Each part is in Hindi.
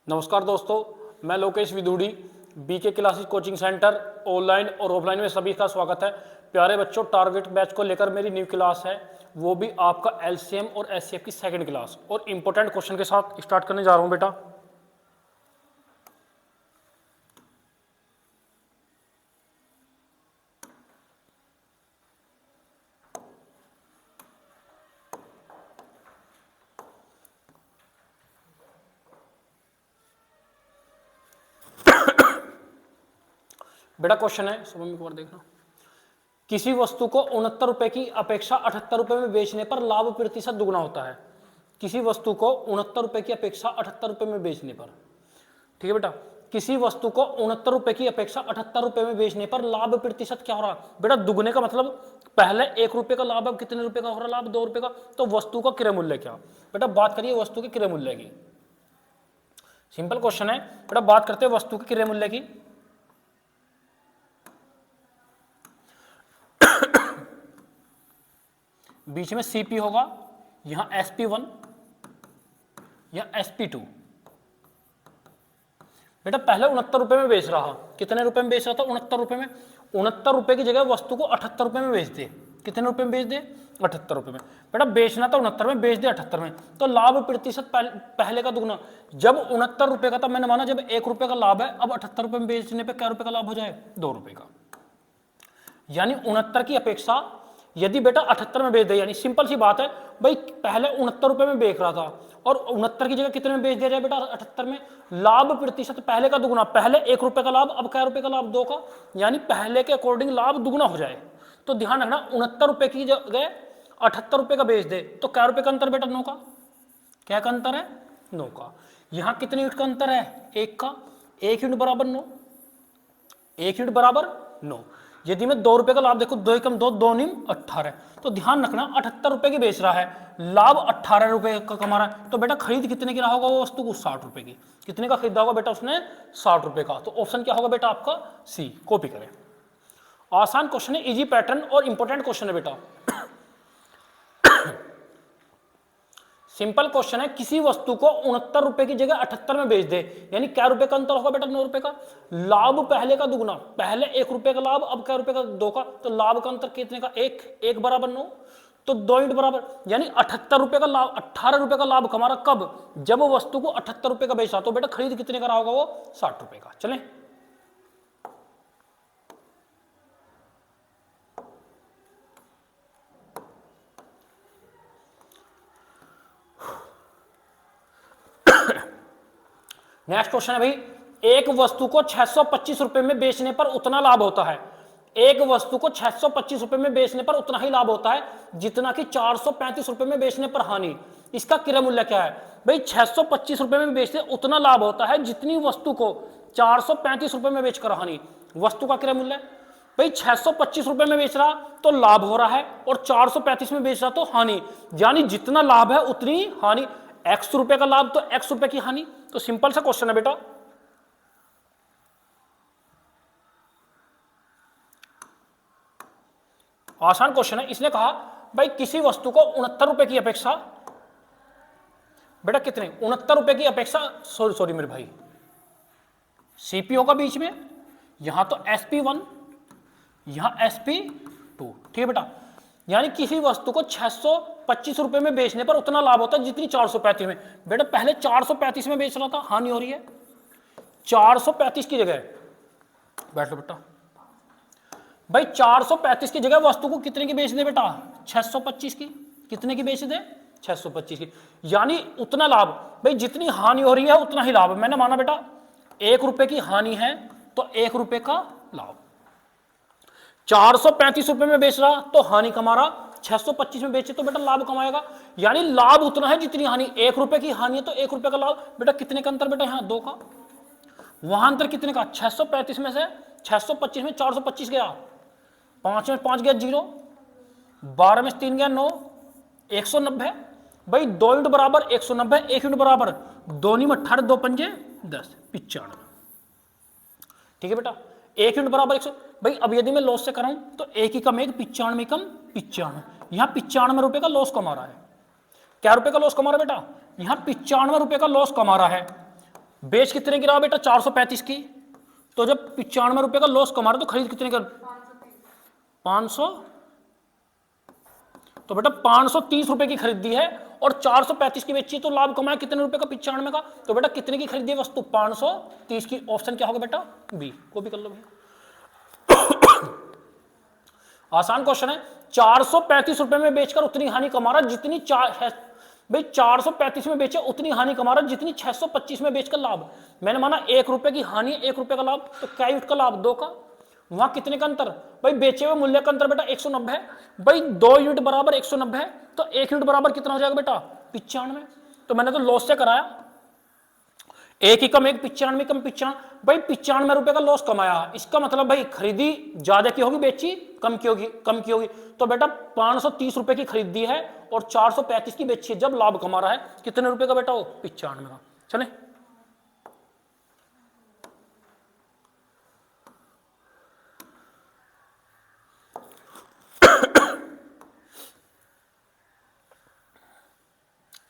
नमस्कार दोस्तों, मैं Lokesh Vidhuri, BK classes coaching centre online और ऑफलाइन में सभी का स्वागत है। प्यारे बच्चों, टारगेट बैच को लेकर मेरी न्यू क्लास है, वो भी आपका एलसीएम और एचसीएफ की सेकंड क्लास और इंपॉर्टेंट क्वेश्चन के साथ स्टार्ट करने जा रहा हूं बेटा। बेटा क्वेश्चन है, सुबह में एक बार देखना। किसी वस्तु को 69 रुपए की अपेक्षा 78 रुपए में बेचने पर लाभ प्रतिशत दुगना होता है। किसी वस्तु को 69 रुपए की अपेक्षा 78 रुपए में बेचने पर, ठीक है बेटा, किसी वस्तु को 69 रुपए की अपेक्षा 78 रुपए में बेचने पर लाभ प्रतिशत क्या हो रहा है बेटा? दुगने का मतलब पहले 1 रुपए का लाभ, अब कितने रुपए का हो रहा लाभ? 2 रुपए का। तो वस्तु का क्रय मूल्य क्या? बेटा बात करिए वस्तु के क्रय मूल्य की। सिंपल क्वेश्चन है बेटा, बात करते हैं वस्तु के क्रय मूल्य की। बीच में सीपी होगा, यहां एसपी1, यहां एसपी2। बेटा पहले 69 रुपए में बेच रहा, कितने रुपए में बेच रहा था? 69 रुपए में। 69 रुपए की जगह वस्तु को 78 रुपए में बेच दे। कितने रुपए में बेच दे? 78 रुपए में। बेटा बेचना था 69 में, बेच दे 78 में, तो लाभ प्रतिशत पहले का दुगना। जब 69 रुपए का था, मैंने माना जब 1 रुपए का लाभ है, अब 78 रुपए में बेचने पे क्या रुपए का लाभ हो जाए? 2 रुपए का। यानी 69 की अपेक्षा यदि बेटा 78 में बेच दे, यानी सिंपल सी बात है भाई, पहले 69 रुपए में बेच रहा था और 69 की जगह कितने में बेच दिया जाए बेटा? 78 में। लाभ प्रतिशत पहले का दुगना, पहले 1 रुपए का लाभ, अब क्या रुपए का लाभ? 2 का। यानी पहले के अकॉर्डिंग लाभ दुगना हो जाए। तो ध्यान रखना, 69 रुपए की जगह 78 रुपए का बेच दे तो क्या रुपए का अंतर बेटा? 9 का। क्या का अंतर है? 9 का। यहां कितने यूनिट का अंतर है? 1 का। 1 यूनिट बराबर 9, 1 यूनिट बराबर 9। यदि मैं 2 रुपए का लाभ देखो, 2 एकम 2, 2 नीम 18। तो ध्यान रखना, 78 रुपए की बेच रहा है, लाभ 18 रुपए का कमा रहा है, तो बेटा खरीद कितने की रहा होगा वो वस्तु को? 60 रुपए की। कितने का खरीदा होगा बेटा उसने? 60 रुपए का। तो ऑप्शन क्या होगा बेटा आपका? सी। कॉपी करें। आसान क्वेश्चन है, इजी पैटर्न और इंपॉर्टेंट क्वेश्चन है बेटा। सिंपल क्वेश्चन है, किसी वस्तु को 69 रुपए की जगह 78 में बेच दे, यानी क्या रुपए का अंतर होगा बेटा? 9 रुपए का। लाभ पहले का दुगना, पहले 1 रुपए का लाभ, अब क्या रुपए का? 2 का। तो लाभ का अंतर कितने का? 1। 1 बराबर 9, तो 2 यूनिट बराबर, यानी 78 रुपए का लाभ, 18 रुपए का लाभ कमा रहा कब? जब वस्तु को 78 रुपए का बेचा। तो बेटा खरीद कितने का रहा होगा वो? 60 रुपए का। चले नेक्स्ट क्वेश्चन है भाई, एक वस्तु को 625 रुपए में बेचने पर उतना लाभ होता है। एक वस्तु को 625 रुपए में बेचने पर उतना ही लाभ होता है जितना कि 435 रुपए में बेचने पर हानि। इसका क्रय मूल्य क्या है भाई? 625 रुपए में बेचने उतना लाभ होता है जितनी वस्तु को 435 रुपए में बेचकर हानि। वस्तु का क्रय मूल्य भाई 625 रुपए में बेच रहा तो लाभ हो रहा है और 435 में बेच रहा तो हानि, यानी जितना लाभ है उतनी हानि। x रुपए का लाभ तो x रुपए की हानि। तो सिंपल सा क्वेश्चन है बेटा। आसान क्वेश्चन है। इसने कहा भाई किसी वस्तु को 69 रुपए की अपेक्षा, बेटा कितने? 69 रुपए की अपेक्षा, सॉरी मेरे भाई, सीपी होगा बीच में, यहां तो SP1, यहां SP2, ठीक है बेटा। यानी किसी वस्तु को 625 रुपए में बेचने पर उतना लाभ होता है जितनी 435 में। बेटा पहले 435 में बेच रहा था, हानि हो रही है। 435 की जगह, बैठ लो बेटा भाई, 435 की जगह वस्तु को कितने की बेच दे बेटा? 625 की। कितने की बेच दे? 625 की। यानी उतना लाभ, भाई जितनी हानि हो रही है उतना ही लाभ। मैंने माना बेटा 1 रुपए की हानि है तो 1 रुपए का लाभ। 435 रुपए में बेच रहा तो हानि कमा रहा, 625 में बेचे तो बेटा लाभ कमाएगा। यानी लाभ उतना है जितनी हानि। 1 रुपए की हानि है तो 1 रुपए का लाभ। बेटा कितने का अंतर बेटा? यहां 2 का। वहां अंतर कितने का? 635 में से 625 में 425 गया, 5 में 5 गया 0, 12 में 3 गया 9, 190। भाई 2 यूनिट बराबर 190, 1 यूनिट बराबर 2 नी में 18, 2 पंजे 10, 95। ठीक है बेटा, 1 यूनिट बराबर 100। भाई अब यदि मैं लॉस से कराऊं तो 1 ही कम 1, 95 कम 95। यहां 95 रुपए का लॉस कमा रहा है। क्या रुपए का लॉस कमा रहा है बेटा? यहां 95 रुपए का लॉस कमा रहा है। बेच कितने की रहा बेटा? 435 की। तो जब 95 रुपए का लॉस कमा रहे तो खरीद कितने का? 500। तो बेटा 530 रुपए की खरीदी है और 435 की बेची, तो लाभ कमाया कितने रुपए का? 95 का। तो बेटा कितने की खरीदी है वस्तु? 530 की। ऑप्शन क्या होगा बेटा? बी। को भी कर लो भैया, आसान क्वेश्चन है। 435 रुपए में बेचकर उतनी हानि कमा रहा जितनी भाई 435 में बेचे उतनी हानि कमा रहा जितनी 625 में बेचकर लाभ। मैंने माना 1 रुपए की हानि 1 रुपए का लाभ, तो क्या यूनिट का लाभ? 2 का। वहां कितने का अंतर? भाई बेचे हुए मूल्य का अंतर बेटा 190 है। भाई 2 यूनिट बराबर 190 है, तो 1 यूनिट बराबर कितना हो जाएगा बेटा? 95। तो मैंने तो लॉस से कराया, 1 ही कम 1, 95 कम 95। भाई 95 रुपए का लॉस कमाया, इसका मतलब भाई खरीदी ज्यादा की होगी, बेची कम की होगी, कम की होगी। तो बेटा 530 रुपए की खरीदी है और 435 की बेची है, जब लाभ कमा रहा है कितने रुपए का बेटा? वो 95 का। चले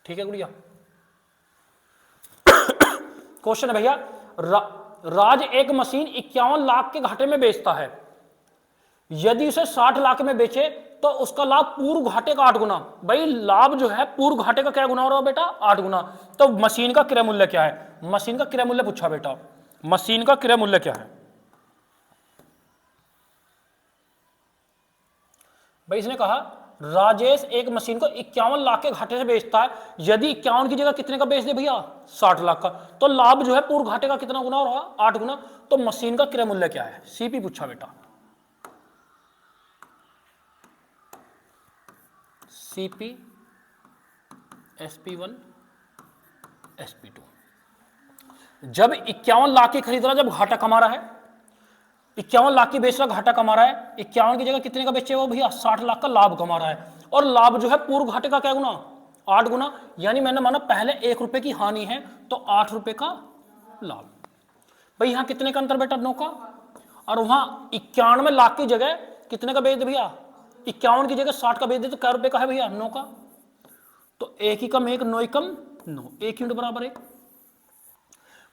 ठीक है गुड़िया। क्वेश्चन है भैया, राज एक मशीन 51 लाख के घाटे में बेचता है। यदि उसे 60 लाख में बेचे तो उसका लाभ पूर्व घाटे का 8 गुना। भाई लाभ जो है पूर्व घाटे का क्या गुना हो रहा है बेटा? 8 गुना। तो मशीन का क्रय मूल्य क्या है? मशीन का क्रय मूल्य पूछा बेटा, मशीन का क्रय मूल्य क्या है? भाई इसने कहा राजेश एक मशीन को 51 लाख के घाटे से बेचता है। यदि 51 की जगह कितने का बेच दे भैया? 60 लाख का, तो लाभ जो है पूर्व घाटे का कितना गुना हो रहा? 8 गुना। तो मशीन का क्रय मूल्य क्या है? सीपी पूछा बेटा, सीपी SP1 SP2। जब 51 लाख की खरीद रहा, जब घाटा कमा रहा है, 51 लाख की बेच रहा, घाटा कमा रहा है। 51 की जगह कितने का बेचे वो भैया? 60 लाख का लाभ कमा रहा है, और लाभ जो है पूर्व घाटे का क्या गुना? 8 गुना। यानी मैंने माना पहले 1 रुपए की हानि है तो 8 रुपए का लाभ। भाई यहां कितने का अंतर बेटा? 9 का। और वहां 91 लाख की जगह कितने का बेच दे भैया? 51 की जगह 60 का बेच दे, तो क्या रुपए का है भैया? 9 का। तो 1 ही कम 1, 9 ही कम 9, 1 यूनिट बराबर 1।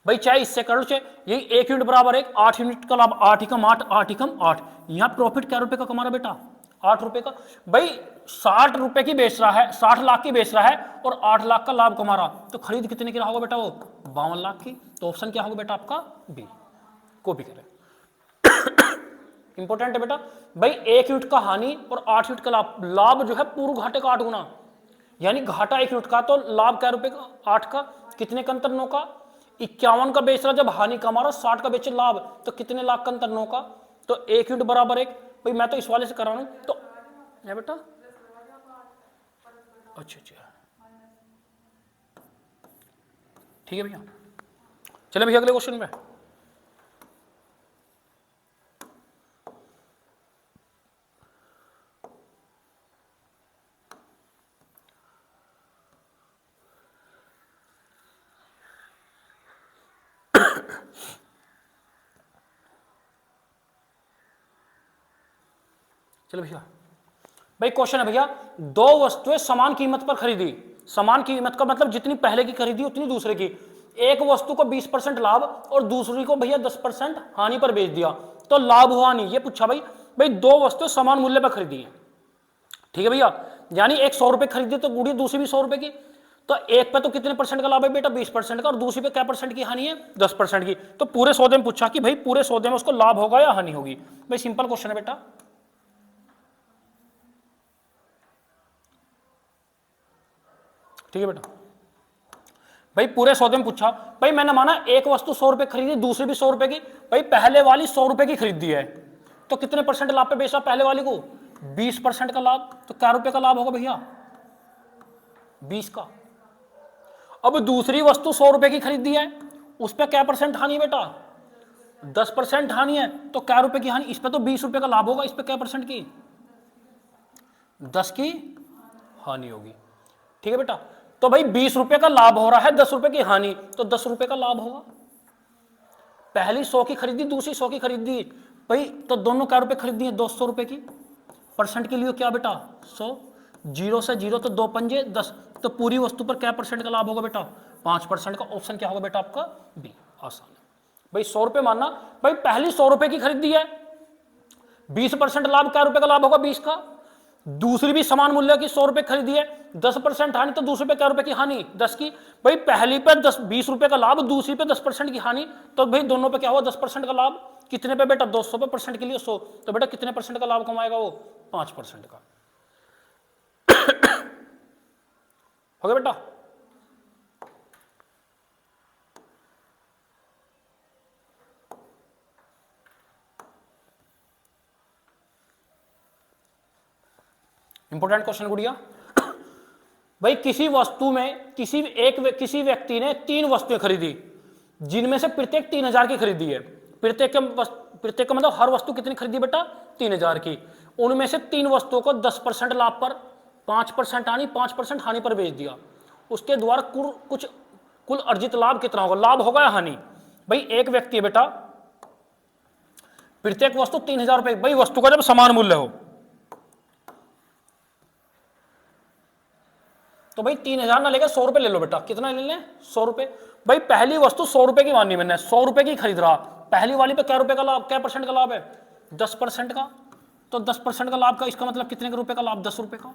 भाई चाहे इससे कर लो, चाहे यही 1 यूनिट बराबर 1, 8 यूनिट का लाभ, 8 ही कम 8, 8 ही कम 8। यहां प्रॉफिट क्या रुपए का कमा रहा बेटा? 8 रुपए का। भाई 60 रुपए की बेच रहा है, 60 लाख की बेच रहा है और 8 लाख का लाभ कमा रहा, तो खरीद कितने की रहा होगा बेटा? वो 52 लाख की। तो ऑप्शन क्या होगा बेटा आपका? बी। को भी करें। इंपॉर्टेंट है बेटा। भाई 1 यूनिट का हानि और 8 यूनिट का लाभ, लाभ जो है पूर्व घाटे का 8 गुना। यानी घाटा 1 यूनिट का, तो लाभ क्या रुपए का? 8 का। कितने का अंतर? 9 का। 51 का बेच रहा, जब हानि कमा रहा, 60 का बेचे लाभ, तो कितने लाख का अंतर? 9 का। तो 1 यूनिट बराबर 1। भाई मैं तो इस वाले से कर रहा हूं, तो है बेटा। अच्छा ठीक है भैया। चले भैया अगले क्वेश्चन में। चलो भैया, भाई क्वेश्चन है भैया, 2 वस्तुएं समान कीमत पर खरीदी। समान कीमत का मतलब जितनी पहले की खरीदी उतनी दूसरे की। एक वस्तु को 20% लाभ और दूसरी को भैया 10% हानि पर बेच दिया, तो लाभ हुआ नहीं, ये पूछा भाई। भाई 2 वस्तुएं समान मूल्य पर खरीदी है, ठीक है भैया। यानी एक 100 रुपए खरीदी तो गुड़ी दूसरी भी 100 रुपए की, तो एक पे तो कितने परसेंट का लाभ है बेटा? 20% का। और दूसरी पे क्या परसेंट की हानि है? 10% की। तो पूरे सौदे में पूछा कि भाई पूरे सौदे में उसको लाभ होगा या हानि होगी। भाई सिंपल क्वेश्चन है बेटा। ठीक है बेटा। भाई पूरे सौदे में पूछा, भाई मैंने माना एक वस्तु 100 रुपए खरीदी, दूसरी भी 100 रुपए की। भाई पहले वाली 100 रुपए की खरीदी है, तो कितने परसेंट लाभ पे बेचा पहले वाली को? 20% का लाभ। तो क्या रुपए का लाभ होगा भैया? 20 का। अब दूसरी वस्तु 100 रुपए की खरीदी है, उस पर क्या परसेंट हानि बेटा? 10% हानि है, तो क्या रुपए की हानि? इस पर तो 20 रुपए का लाभ होगा, इस पर क्या परसेंट की? 10 की हानि होगी, ठीक है बेटा। तो भाई 20 रुपए का लाभ हो रहा है, 10 रुपए की हानि, तो 10 रुपए का लाभ होगा। पहली 100 की खरीदी, दूसरी 100 की खरीदी, भाई तो दोनों क्या रुपए खरीदी है? 200 रुपए की। परसेंट के लिए क्या बेटा? 100। 0 से 0 तो 2 पंजे 10, तो पूरी वस्तु पर क्या परसेंट का लाभ होगा बेटा? 5% का। ऑप्शन क्या होगा बेटा आपका बी, आसान है भाई। 100 रुपए मानना भाई, पहली 100 रुपए की खरीदी है, 20% लाभ, क्या रुपए का लाभ होगा 20 का। दूसरी भी समान मूल्य की 100 रुपए खरीदी है, 10% हानि, तो दूसरे पे क्या रुपए की हानि 10 की। भाई पहली पे 20 रुपए का लाभ, दूसरी पे 10% की हानि, तो भाई दोनों पे क्या हुआ 10% का लाभ। कितने पे बेटा 200 पे, परसेंट के लिए 100, तो बेटा कितने परसेंट का लाभ कमाएगा वो 5% का। हो गया बेटा। इंपोर्टेंट क्वेश्चन गुड़िया। भाई किसी वस्तु में किसी व्यक्ति ने 3 वस्तुएं खरीदी, जिनमें से प्रत्येक 3000 की खरीदी है। प्रत्येक का मतलब हर वस्तु कितनी खरीदी बेटा 3000 की। उनमें से 3 वस्तुओं को 10% लाभ पर, 5% हानि, 5% हानि पर बेच दिया। उसके द्वारा कुल अर्जित लाभ कितना होगा, लाभ होगा या हानि। भाई एक व्यक्ति है बेटा, प्रत्येक वस्तु 3000 रुपए, भाई वस्तु का जब समान मूल्य हो तो भाई 3000 ना लेकर 100 रुपए ले लो बेटा। कितना ले लें 100 रुपए। भाई पहली वस्तु 100 रुपए की माननी मैंने, 100 रुपए की खरीद रहा, पहली वाली पे क्या रुपए का लाभ, क्या परसेंट का लाभ है 10% का। तो 10% का लाभ का इसका मतलब कितने के रुपए का लाभ 10 रुपए का।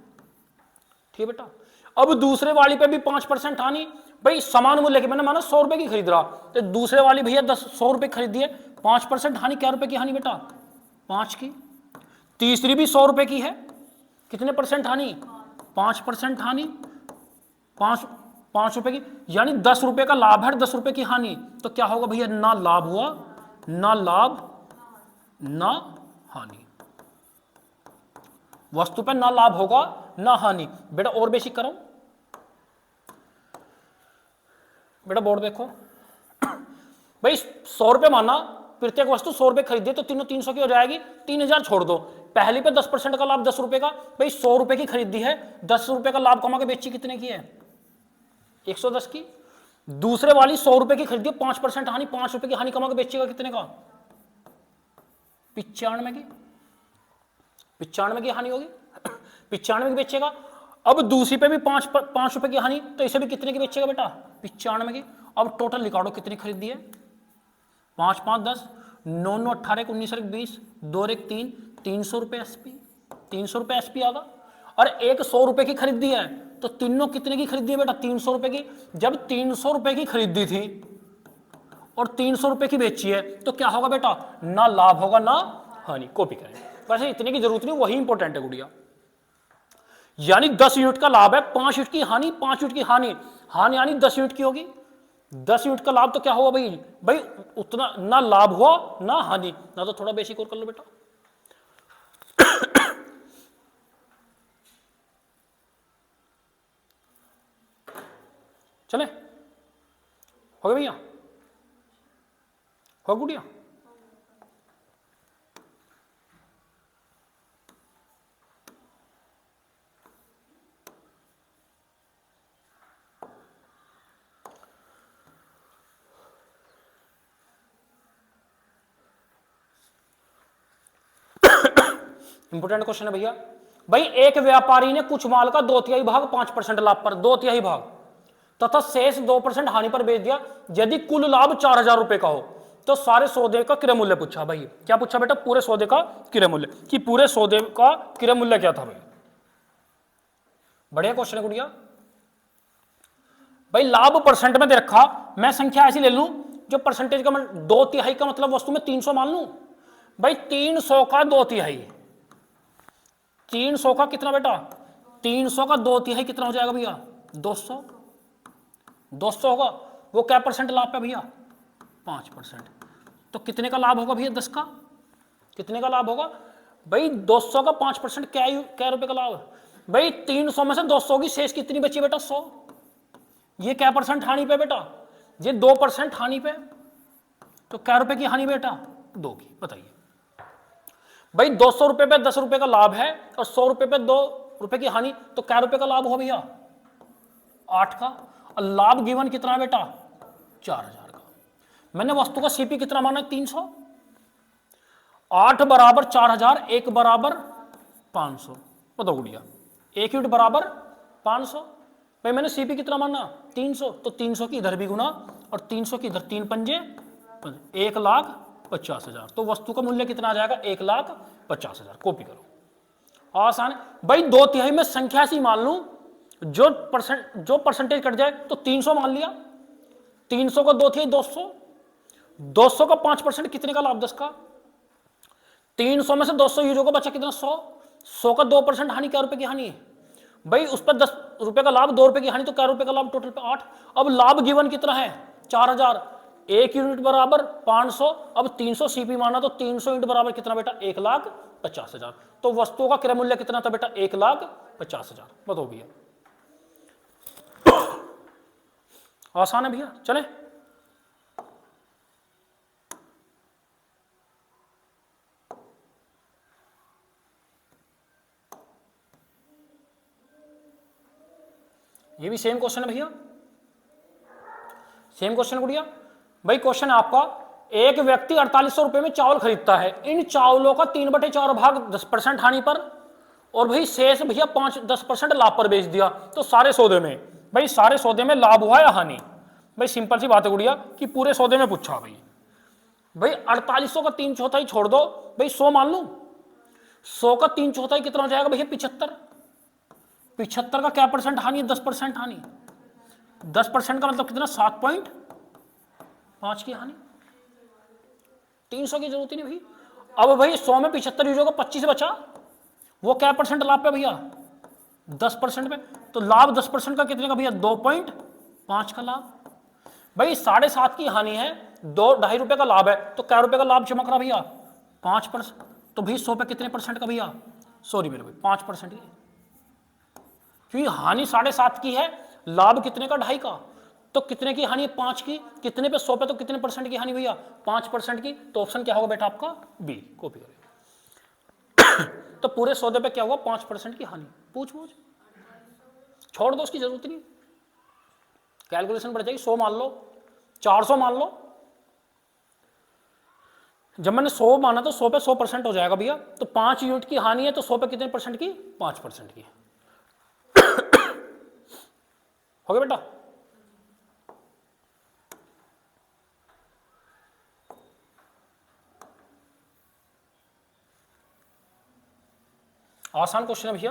ठीक है बेटा। अब दूसरे वाली पे भी 5% हानि, भाई समान मूल्य की मैंने माना 100 रुपए की खरीद रहा, तो दूसरे वाली भैया 100 रुपए खरीदी है, 5% हानि, क्या रुपए की हानि बेटा 5 की। तीसरी भी 100 रुपए की है, कितने परसेंट हानि 5% हानि, 5 रुपए की, यानी 10 रुपए का लाभ है, 10 रुपए की हानि। तो क्या होगा भैया, ना लाभ हुआ, ना लाभ ना हानि। वस्तु पे ना लाभ होगा ना हानि। बेटा और बेसिक करो बेटा, बोर्ड देखो। भाई 100 रुपए माना, प्रत्येक वस्तु 100 रुपए खरीदे, तो तीनों 300 की हो जाएगी, 3000 छोड़ दो। पहली पे 10% का लाभ 10 रुपए का, भाई 100 रुपए की खरीदी है, 10 रुपए का लाभ कमा के बेची कितने की है 110 की। दूसरे वाली 100 रुपए की खरीदी, 5% हानि, 5 रुपए की हानि कमा के बेचेगा कितने का 95 की। 95 की हानि होगी, 95 की बेचेगा। अब दूसरी पे भी 5 रुपए की हानि, तो इसे भी कितने की बेचेगा बेटा 95 की। अब टोटल निकालो कितनी खरीदी है, 5 5 10, 9 9 18 19 20, 2 1 3, 300 रुपए एसपी, 300 रुपए एसपी आ गया। और एक 100 रुपए की खरीदी है, तो तीनों कितने की खरीदी है बेटा 300 रुपए की। जब 300 रुपए की खरीदी थी और 300 रुपए की बेची है, तो क्या होगा बेटा, ना लाभ होगा ना हानि। कॉपी करें, वैसे इतने की जरूरत नहीं, वही इंपॉर्टेंट है गुड़िया। यानी 10 यूनिट का लाभ है, 5 यूनिट की हानि, 5 यूनिट की हानि, हानि यानी 10 यूनिट की होगी। 10 यूनिट का लाभ तो क्या होगा भाई, भाई उतना ना लाभ हुआ ना हानि। ना तो थोड़ा बेसिक और कर लो बेटा। चले हो गया भैया, हो गुड़िया। इंपोर्टेंट क्वेश्चन है भैया। भाई एक व्यापारी ने कुछ माल का 2/3 भाग 5% लाभ पर, 2/3 भाग तथा शेष 2% हानि पर बेच दिया। यदि कुल लाभ 4000 रुपए का हो, तो सारे सौदे का क्रय मूल्य पूछा। भाई क्या पूछा बेटा, पूरे सौदे का क्रय मूल्य, कि पूरे सौदे का क्रय मूल्य क्या था भाई। बढ़िया क्वेश्चन है गुड़िया। भाई लाभ परसेंट में दे रखा, मैं संख्या ऐसी ले लूं जो परसेंटेज का 2/3 का मतलब वस्तु में 300 मान लूं। भाई 300 का 2/3, 300 का कितना बेटा, 300 का 2/3 कितना हो जाएगा भैया 200, 200 होगा। वो क्या परसेंट लाभ है भैया 5%। तो कितने का लाभ होगा भैया 10 का, कितने का लाभ होगा भाई 200 का 5%, क्या रुपए का लाभ है भाई। 300 में से 200 की शेष कितनी बची बेटा 100। ये क्या परसेंट हानि पे बेटा, ये 2% हानि पे, तो क्या रुपए की हानि बेटा 2 की। बताइए भाई 200 रुपए पे 10 रुपए का लाभ है और 100 रुपए पे 2 रुपए की हानि, तो क्या रुपए का लाभ हुआ भैया 8 का। और लाभ गिवन कितना है बेटा 4000 का। मैंने वस्तु का सीपी कितना माना 300, 8 बराबर 4000, 1 बराबर 500। बताओ गुड़िया, 1 यूनिट बराबर 500। भाई मैंने सीपी कितना माना 300, तो 300 की इधर भी गुना और 300 की इधर 3 पंजे 1,50,000। तो वस्तु का मूल्य कितना आ जाएगा 1,50,000। कॉपी करो, आसान है भाई। 2/3 में संख्या सी मान लूं, जो परसेंटेज कट जाए तो 300 मान लिया। 300 का 2/3 200, 200 का 5% कितने का लाभ 10 का। 300 में से 200 यूज होगा, बचा कितना 100। 100 का 2% हानि क्या रुपए की हानि है भाई, उस पर 10 रुपए का लाभ, 2 रुपए की हानि, तो क्या रुपए का लाभ टोटल पे 8। अब लाभ गिवन कितना है 4000, 1 यूनिट बराबर 500। अब 300 सीपी माना तो 300 यूनिट बराबर कितना बेटा 1,50,000। तो वस्तुओं का क्रय मूल्य कितना था बेटा 1,50,000। बताओ भैया, आसान है भैया, चले। ये भी सेम क्वेश्चन है भैया, सेम क्वेश्चन गुड़िया। भाई क्वेश्चन है आपका, एक व्यक्ति 4800 रुपए में चावल खरीदता है। इन चावलों का 3/4 भाग 10% हानि पर और भाई शेष भैया 5-10% लाभ पर बेच दिया। तो सारे सौदे में, भाई सारे सौदे में लाभ हुआ या हानि। भाई सिंपल सी बात है गुड़िया कि पूरे सौदे में पूछा भाई 4800 का 3/4 छोड़ दो, भाई 100 मान लू। 100 का 3/4 कितना हो जाएगा भैया 75। 75 का क्या परसेंट हानि है 10% हानि। 10% का मतलब कितना 7.5 की हानि। 300 की जरूरत ही नहीं भाई। अब भाई 100 में 75 यूज होगा, 25 बचा, वो क्या परसेंट लाभ पे भैया 10% पे। तो लाभ 10% का कितने का भैया 2.5 का लाभ। भाई 7.5 की हानि है, 2-2.5 रुपए का लाभ है, तो क्या रुपए का लाभ चमक रहा भैया 5%। तो भाई 100 पे कितने परसेंट का भैया, सॉरी मेरे भाई 5% की, क्योंकि हानि 7.5 की है, लाभ कितने का 2.5 का। तो कितने की हानि है 5 की, कितने पे 100 पे, तो कितने परसेंट की हानि भैया 5% की। तो ऑप्शन क्या होगा बेटा आपका बी। कॉपी करें। तो पूरे सौदे पे क्या हुआ 5% की हानि। पूछ छोड़ दो, उसकी जरूरत नहीं, कैलकुलेशन बढ़ जाएगी। 100 मान लो, 400 मान लो। जब मैंने 100 माना तो 100 पे 100% हो जाएगा भैया। तो 5 यूनिट की हानि है, तो 100 पे कितने परसेंट की 5% की। हो गया बेटा। आसान क्वेश्चन है भैया।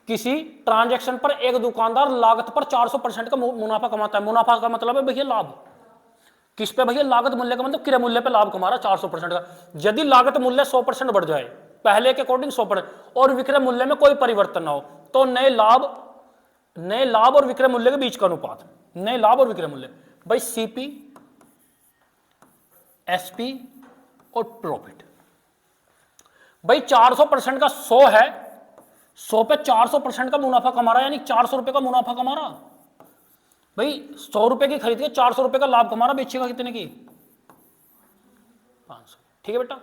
किसी ट्रांजैक्शन पर एक दुकानदार लागत पर 400% का मुनाफा कमाता है। मुनाफा का मतलब है भैया लाभ। किस पे भैया, लागत मूल्य का मतलब क्रय मूल्य पे लाभ कमा रहा 400% का। यदि लागत मूल्य 100% बढ़ जाए, पहले के अकॉर्डिंग 100%, और विक्रय मूल्य में कोई परिवर्तन ना हो, तो नए लाभ और विक्रय मूल्य के बीच का अनुपात, नए लाभ और विक्रय मूल्य, भाई सीपी, एसपी और प्रॉफिट। भाई 400% का 100 है, 100 पे 400% का मुनाफा कमा रहा है, यानी 400 रुपए का मुनाफा कमा रहा। भाई 100 रुपए की खरीद के 400 रुपए का लाभ कमा रहा, बेचेगा कितने की 500। ठीक है बेटा।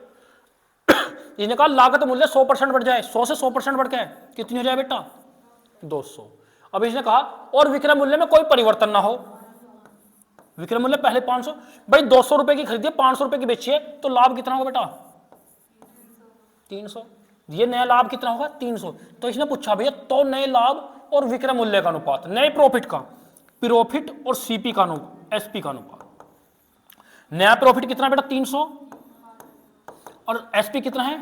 इसने कहा लागत मूल्य 100% बढ़ जाए, 100 से 100% बढ़ के कितनी हो जाए बेटा 200। अब इसने कहा और विक्रय मूल्य में कोई परिवर्तन ना हो। विक्रय मूल्य पहले 500, भाई 200 रुपए की खरीदिए 500 रुपए की बेचिए, तो लाभ कितना होगा बेटा 300। ये नया लाभ कितना होगा 300। तो इसने पूछा भैया तो नए लाभ और विक्रय मूल्य का अनुपात, नए प्रॉफिट का, प्रॉफिट और सीपी का अनुपात, एसपी का अनुपात। नया प्रॉफिट कितना बेटा 300 और एसपी कितना है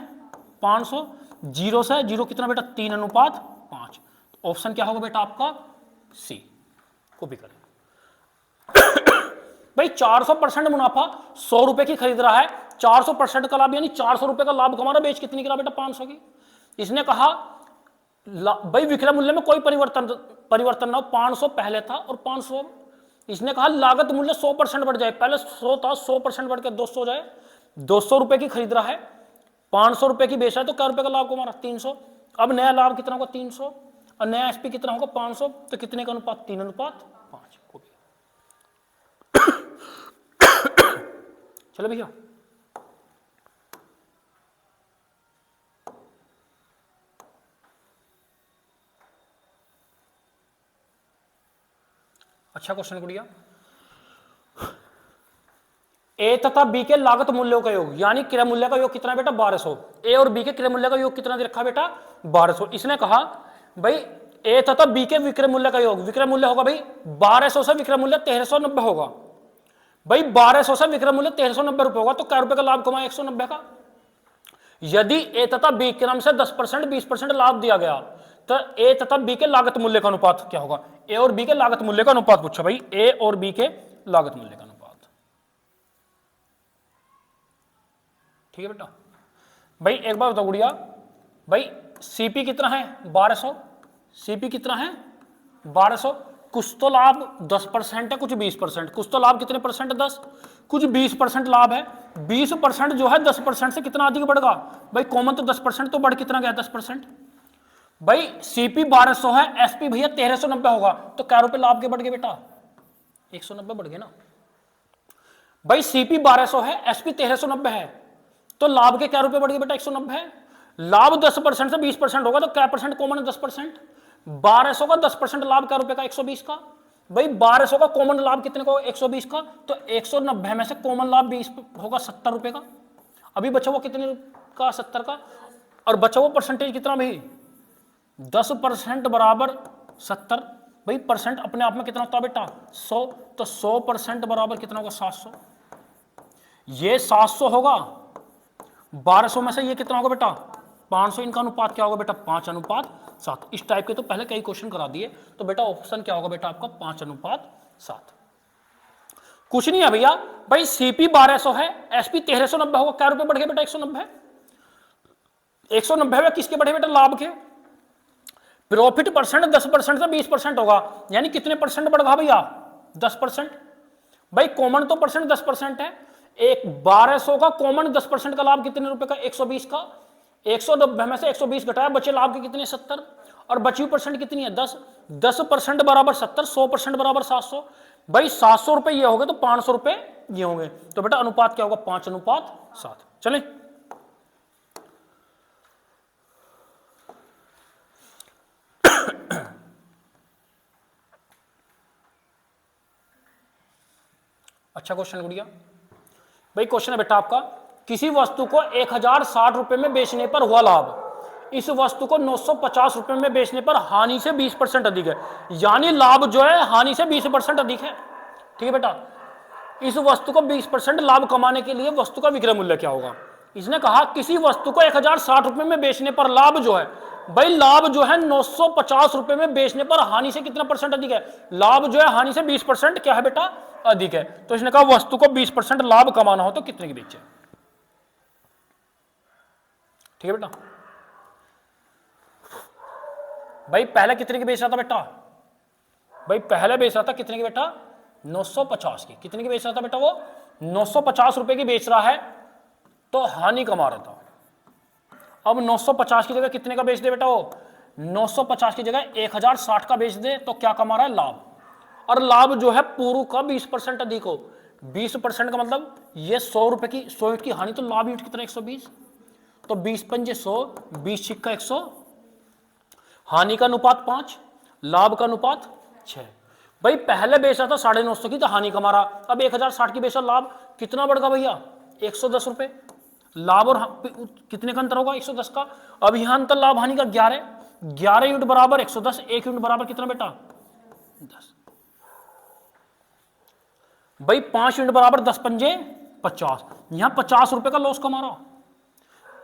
500। जीरो से जीरो कितना बेटा 3:5। ऑप्शन क्या होगा बेटा आपका सी। कॉपी करें। भाई 400% मुनाफा, 100 रुपए की खरीद रहा है, 400% का लाभ यानी 400 रुपए का लाभ कमा रहा, बेच कितनी की रहा बेटा 500 की। इसने कहा भाई विक्रय मूल्य में कोई परिवर्तन ना हो, 500 पहले था और 500। इसने कहा लागत मूल्य 100% बढ़ जाए, पहले 100 था 100% बढ़ के 200 हो जाए। 200 रुपए की खरीद रहा है, 500 रुपए की बेच रहा है, तो क्या रुपए का लाभ कमा रहा 300। अब नया लाभ कितना होगा 300 और नया एसपी कितना होगा 500, तो कितने का अनुपात 3:5। चलो भैया। अच्छा क्वेश्चन गुड़िया। ए तथा बी के लागत मूल्यों का योग यानी क्रय मूल्य का योग कितना बेटा 1200। ए और बी के क्रय मूल्य का योग कितना दे रखा बेटा 1200। इसने कहा भाई ए तथा बी के विक्रय मूल्य का योग, विक्रय मूल्य होगा भाई 1200 से विक्रय मूल्य 1390 होगा। भाई 1200 से विक्रय मूल्य 1390 रुपए होगा, तो क्या रुपए का लाभ कमाया 190 का। यदि ए तथा बी के नाम से 10% 20% लाभ दिया गया तो ए तथा बी के लागत मूल्य का अनुपात क्या होगा। ए और बी के लागत मूल्य का अनुपात पूछा भाई, ए और बी के लागत मूल्य का अनुपात। ठीक है बेटा। भाई एक बार बताओ गुड़िया, भाई सीपी कितना है 1200, सीपी कितना है 1200, कुछ तो लाभ 10% है कुछ 20%, कुछ तो लाभ कितने परसेंट 10, कुछ 20% लाभ है। 20% जो है 10% से कितना अधिक बढ़ेगा भाई, कॉमन तो 10% तो बढ़ कितना गया 10%। भाई सीपी 1200 है, एसपी भैया 1390 होगा, तो क्या रुपए लाभ के बढ़ गए बेटा 190 बढ़ गए ना। भाई सीपी 1200 है, एसपी 1390 है, तो लाभ के क्या रुपए बढ़ गए बेटा 190 है। लाभ 10% से 20% होगा, तो क्या परसेंट कॉमन है 10%। 1200 का 10% लाभ क्या रुपए का 120 का। भाई 1200 का कॉमन लाभ कितने का 120 का, तो 190 में से कॉमन लाभ 20 होगा 70 रुपए का। अभी बचा हुआ कितने का 70 का, और बचा हुआ परसेंटेज कितना भाई 10% बराबर 70। भाई परसेंट अपने आप में कितना होता है बेटा 100, तो 100% बराबर कितना होगा 700। ये 700 होगा, 1200 में से ये कितना होगा बेटा 500, इनका अनुपात क्या होगा बेटा 5:7। इस टाइप के तो पहले कई क्वेश्चन करा दिए, तो बेटा ऑप्शन क्या होगा बेटा आपका 5:7। कुछ नहीं है भैया, भाई सीपी 1200 है, एसपी 1390 होगा, क्या रुपए बढ़ गए बेटा 190। 190 में किसके बढ़े बेटा लाभ के। प्रॉफिट परसेंट 10% से 20% होगा, यानी कितने परसेंट बढ़ गया भैया 10%। भाई कॉमन तो परसेंट 10% है, एक 1200 का कॉमन 10% का लाभ कितने रुपए का 120 का। 190 में से 120 घटाया, बचे लाभ के कितने 70, और बची हुई परसेंट कितनी है 10। 10% बराबर 70, 100% बराबर 700। भाई 700 रुपए ये हो गए, तो 500 रुपए ये होंगे, तो बेटा अनुपात क्या होगा 5:7। चले अच्छा क्वेश्चन गुड़िया। भाई क्वेश्चन है बेटा आपका, किसी वस्तु को 1060 रुपए में बेचने पर हुआ लाभ इस वस्तु को 950 रुपए में बेचने पर हानि से 20% अधिक है, यानी लाभ जो है हानि से 20% अधिक है। ठीक है बेटा, इस वस्तु को 20% लाभ कमाने के लिए वस्तु का विक्रय मूल्य क्या होगा। इसने कहा किसी वस्तु को 1060 रुपए में बेचने पर लाभ जो है, भाई लाभ जो है 950 रुपए में बेचने पर हानि से कितना परसेंट अधिक है। लाभ जो है हानि से 20% क्या है बेटा अधिक है, तो इसने कहा वस्तु को 20% लाभ कमाना हो तो कितने की बेचे। ठीक है बेटा, भाई पहले कितने की बेच रहा था बेटा, भाई पहले बेच रहा था कितने की बेटा 950 की। कितने की बेच रहा था बेटा वो 950 रुपए की बेच रहा है, तो हानि कमा रहा था। अब 950 की जगह कितने का बेच दे बेटा वो 950 की जगह 1060 का बेच दे, तो क्या कमा रहा है लाभ। और लाभ जो है पूर्व का 20% अधिक हो। 20% का मतलब ये 100 रुपए की 100 यूनिट की हानि, तो लाभ यूनिट कितना 120, तो 20 पंजे 100, 20 छिक्का 100, हानि का अनुपात 5, लाभ का अनुपात 6। भाई पहले बेचा था 950 की, तो हानि कमा रहा, अब 1060 की बेचा, लाभ कितना बढ़ भैया 110 रुपए। लाभ और कितने का अंतर होगा 110 का। अब यहां अंतर लाभ हानि का 11 यूनिट बराबर 110, 1 यूनिट बराबर कितना बेटा 10। भाई 5 यूनिट बराबर 10 पंजे 50, यहां 50 रुपए का लॉस कमा रहा।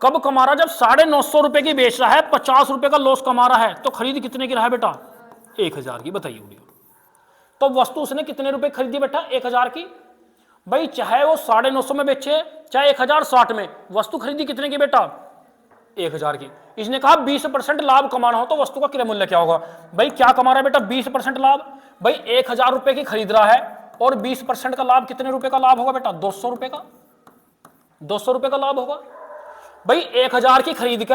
कब कमा रहा, जब 950 रुपए की बेच रहा है, 50 रुपए का लॉस कमा रहा है, तो खरीद कितने की रहा है बेटा 1000 की। बताइए, तो वस्तु उसने कितने रुपए खरीदी बेटा 1000 की। भाई चाहे वो 950 में बेचे चाहे 1060 में, वस्तु खरीदी कितने की बेटा 1000 की। इसने कहा 20% लाभ कमाना हो तो वस्तु का क्रय मूल्य क्या होगा। भाई क्या कमा रहा है बेटा 20% लाभ। भाई 1000 रुपए की खरीद रहा है, और 20% का लाभ कितने रुपए का लाभ होगा बेटा 200 रुपए का, 200 रुपए का लाभ होगा। भाई 1000 की खरीद के